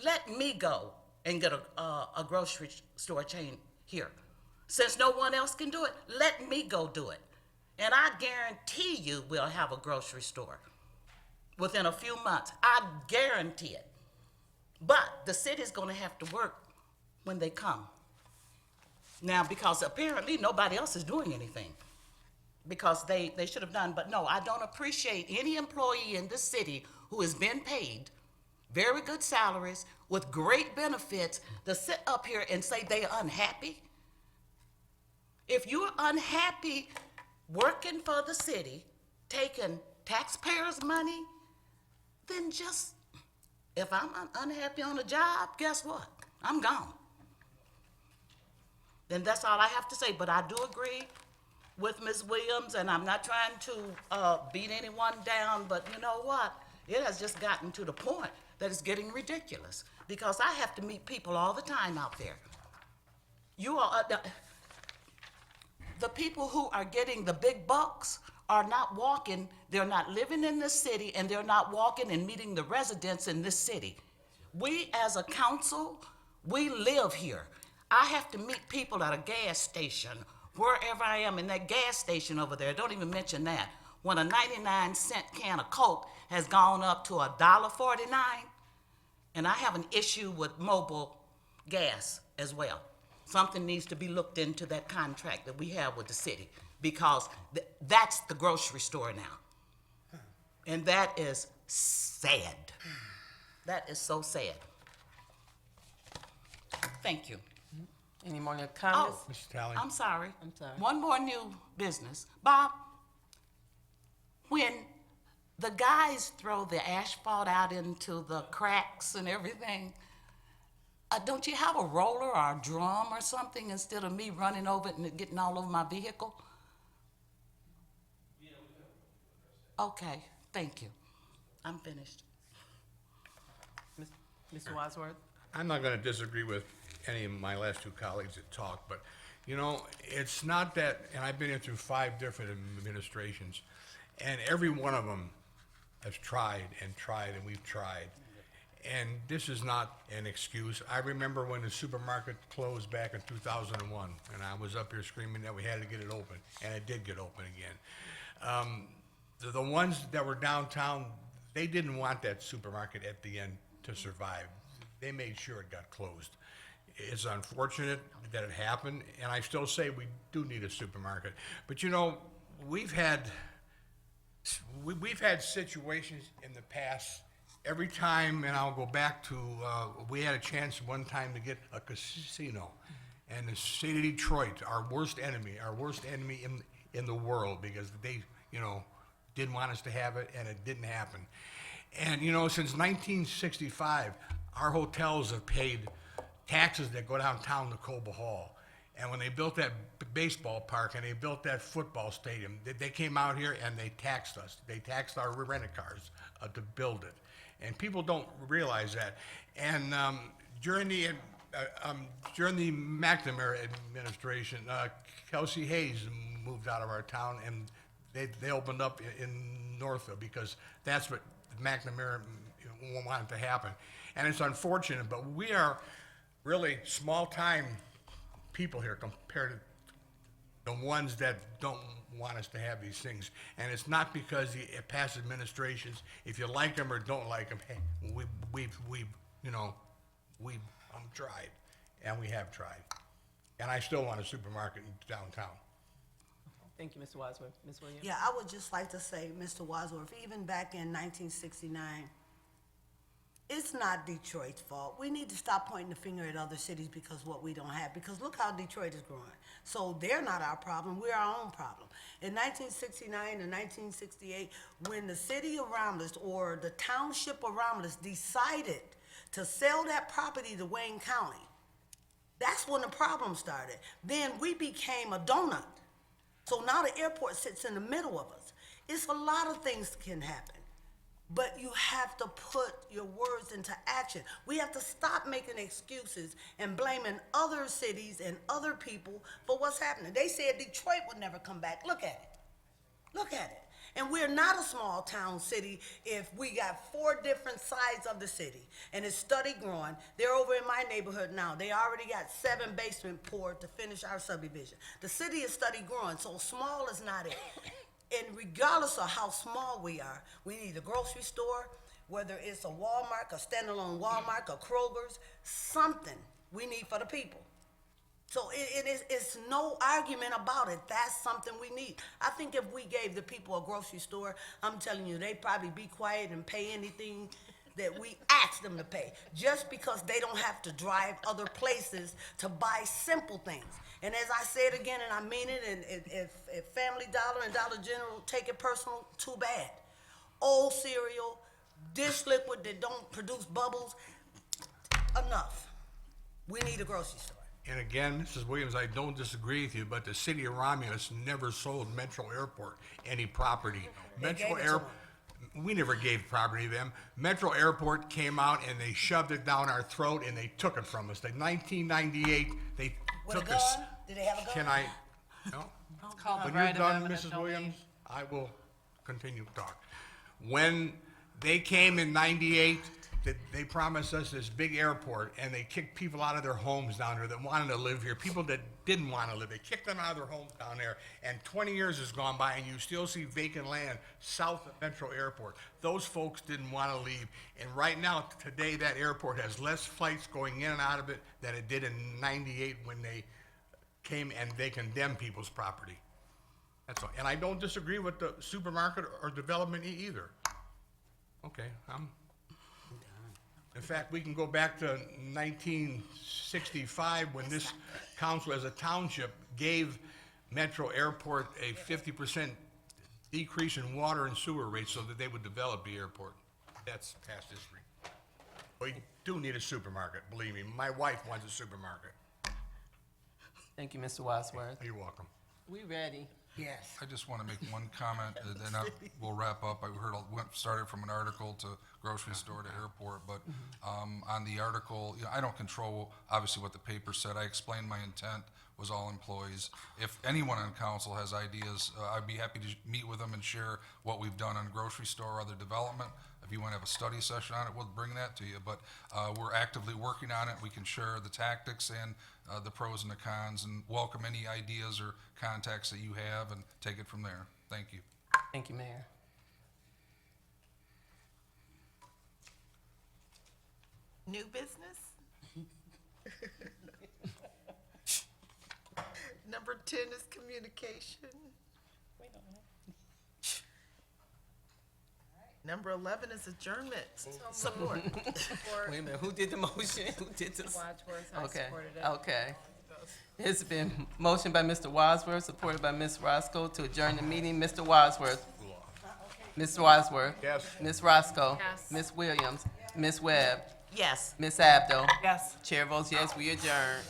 let me go and get a grocery store chain here? Since no one else can do it, let me go do it. And I guarantee you we'll have a grocery store within a few months. I guarantee it. But the city's gonna have to work when they come. Now, because apparently nobody else is doing anything, because they should have done. But no, I don't appreciate any employee in this city who has been paid very good salaries with great benefits to sit up here and say they are unhappy. If you're unhappy working for the city, taking taxpayers' money, then just, if I'm unhappy on a job, guess what? I'm gone. Then that's all I have to say. But I do agree with Ms. Williams, and I'm not trying to beat anyone down, but you know what? It has just gotten to the point that it's getting ridiculous, because I have to meet people all the time out there. You are, the people who are getting the big bucks are not walking, they're not living in this city, and they're not walking and meeting the residents in this city. We as a council, we live here. I have to meet people at a gas station, wherever I am, in that gas station over there, don't even mention that, when a 99-cent can of Coke has gone up to $1.49, and I have an issue with mobile gas as well. Something needs to be looked into that contract that we have with the city, because that's the grocery store now. And that is sad. That is so sad. Thank you. Any more comments? Oh, Mrs. Talley? I'm sorry. I'm sorry. One more new business. Bob, when the guys throw the asphalt out into the cracks and everything, don't you have a roller or a drum or something instead of me running over it and it getting all over my vehicle? Okay, thank you. I'm finished. Mr. Wadsworth? I'm not gonna disagree with any of my last two colleagues that talked, but, you know, it's not that, and I've been in through 5 different administrations, and every one of them has tried, and we've tried. And this is not an excuse. I remember when the supermarket closed back in 2001, and I was up here screaming that we had to get it open, and it did get open again. The ones that were downtown, they didn't want that supermarket at the end to survive. They made sure it got closed. It's unfortunate that it happened, and I still say we do need a supermarket. But you know, we've had situations in the past. Every time, and I'll go back to, we had a chance one time to get a casino, and the city of Detroit, our worst enemy in the world, because they, you know, didn't want us to have it, and it didn't happen. And you know, since 1965, our hotels have paid taxes that go downtown to Coba Hall. And when they built that baseball park and they built that football stadium, they came out here and they taxed us. They taxed our rental cars to build it. And people don't realize that. And during the McNamara administration, Kelsey Hayes moved out of our town, and they opened up in Northville because that's what McNamara wanted to happen. And it's unfortunate, but we are really small-time people here compared to the ones that don't want us to have these things. And it's not because the past administrations, if you like them or don't like them, hey, we've tried, and we have tried. And I still want a supermarket in downtown. Thank you, Mr. Wadsworth. Ms. Williams? Yeah, I would just like to say, Mr. Wadsworth, even back in 1969, it's not Detroit's fault. We need to stop pointing the finger at other cities because what we don't have, because look how Detroit is growing. So they're not our problem, we're our own problem. In 1969 and 1968, when the city of Romulus or the township of Romulus decided to sell that property to Wayne County, that's when the problem started. Then we became a donut. So now the airport sits in the middle of us. It's a lot of things can happen. But you have to put your words into action. We have to stop making excuses and blaming other cities and other people for what's happening. They said Detroit would never come back. Look at it. Look at it. And we're not a small town city if we got 4 different sides of the city. And it's steady growing. They're over in my neighborhood now. They already got 7 basements poured to finish our subdivision. The city is steady growing, so small is not it. And regardless of how small we are, we need a grocery store, whether it's a Walmart, a standalone Walmart, a Kroger's, something we need for the people. So it's no argument about it. That's something we need. I think if we gave the people a grocery store, I'm telling you, they'd probably be quiet and pay anything that we ask them to pay, just because they don't have to drive other places to buy simple things. And as I say it again, and I mean it, and if Family Dollar and Dollar General take it personal, too bad. Old cereal, dish liquid that don't produce bubbles, enough. We need a grocery store. And again, Mrs. Williams, I don't disagree with you, but the city of Romulus never sold Metro Airport any property. Metro gave it to Airport. We never gave property to them. Metro Airport came out and they shoved it down our throat and they took it from us. In 1998, they With a took gun? us. Did they have a gun? Can I? No. It's called the When right you're of done, eminent Mrs. domain. Williams, I will continue to talk. When they came in 98, they promised us this big airport, and they kicked people out of their homes down there that wanted to live here, people that didn't want to live. They kicked them out of their homes down there, and 20 years has gone by, and you still see vacant land south of Metro Airport. Those folks didn't want to leave, and right now, today, that airport has less flights going in and out of it than it did in 98 when they came and they condemned people's property. That's all. And I don't disagree with the supermarket or development either. Okay, In fact, we can go back to 1965 when this council as a township gave Metro Airport a 50% decrease in water and sewer rates so that they would develop the airport. That's past history. We do need a supermarket, believe me. My wife wants a supermarket. Thank you, Mr. Wadsworth. You're welcome. We ready? Yes. I just want to make one comment, and then we'll wrap up. I started from an article to grocery store to airport, but on the article, I don't control, obviously, what the paper said. I explained my intent was all employees. If anyone on council has ideas, I'd be happy to meet with them and share what we've done on grocery store or other development. If you want to have a study session on it, we'll bring that to you. But we're actively working on it. We can share the tactics and the pros and the cons, and welcome any ideas or contacts that you have, and take it from there. Thank you. Thank you, Mayor. New business? Number 10 is communication. Number 11 is adjournment. Support. Support. Wait a minute, who did the motion? Who did this? Wadsworth, I Okay, supported it. okay. It's been motioned by Mr. Wadsworth, supported by Ms. Roscoe to adjourn the meeting. Mr. Wadsworth? Mr. Wadsworth? Yes. Ms. Roscoe? Yes. Ms. Williams? Ms. Webb? Yes. Ms. Abdo? Yes. Chair votes yes, we adjourn.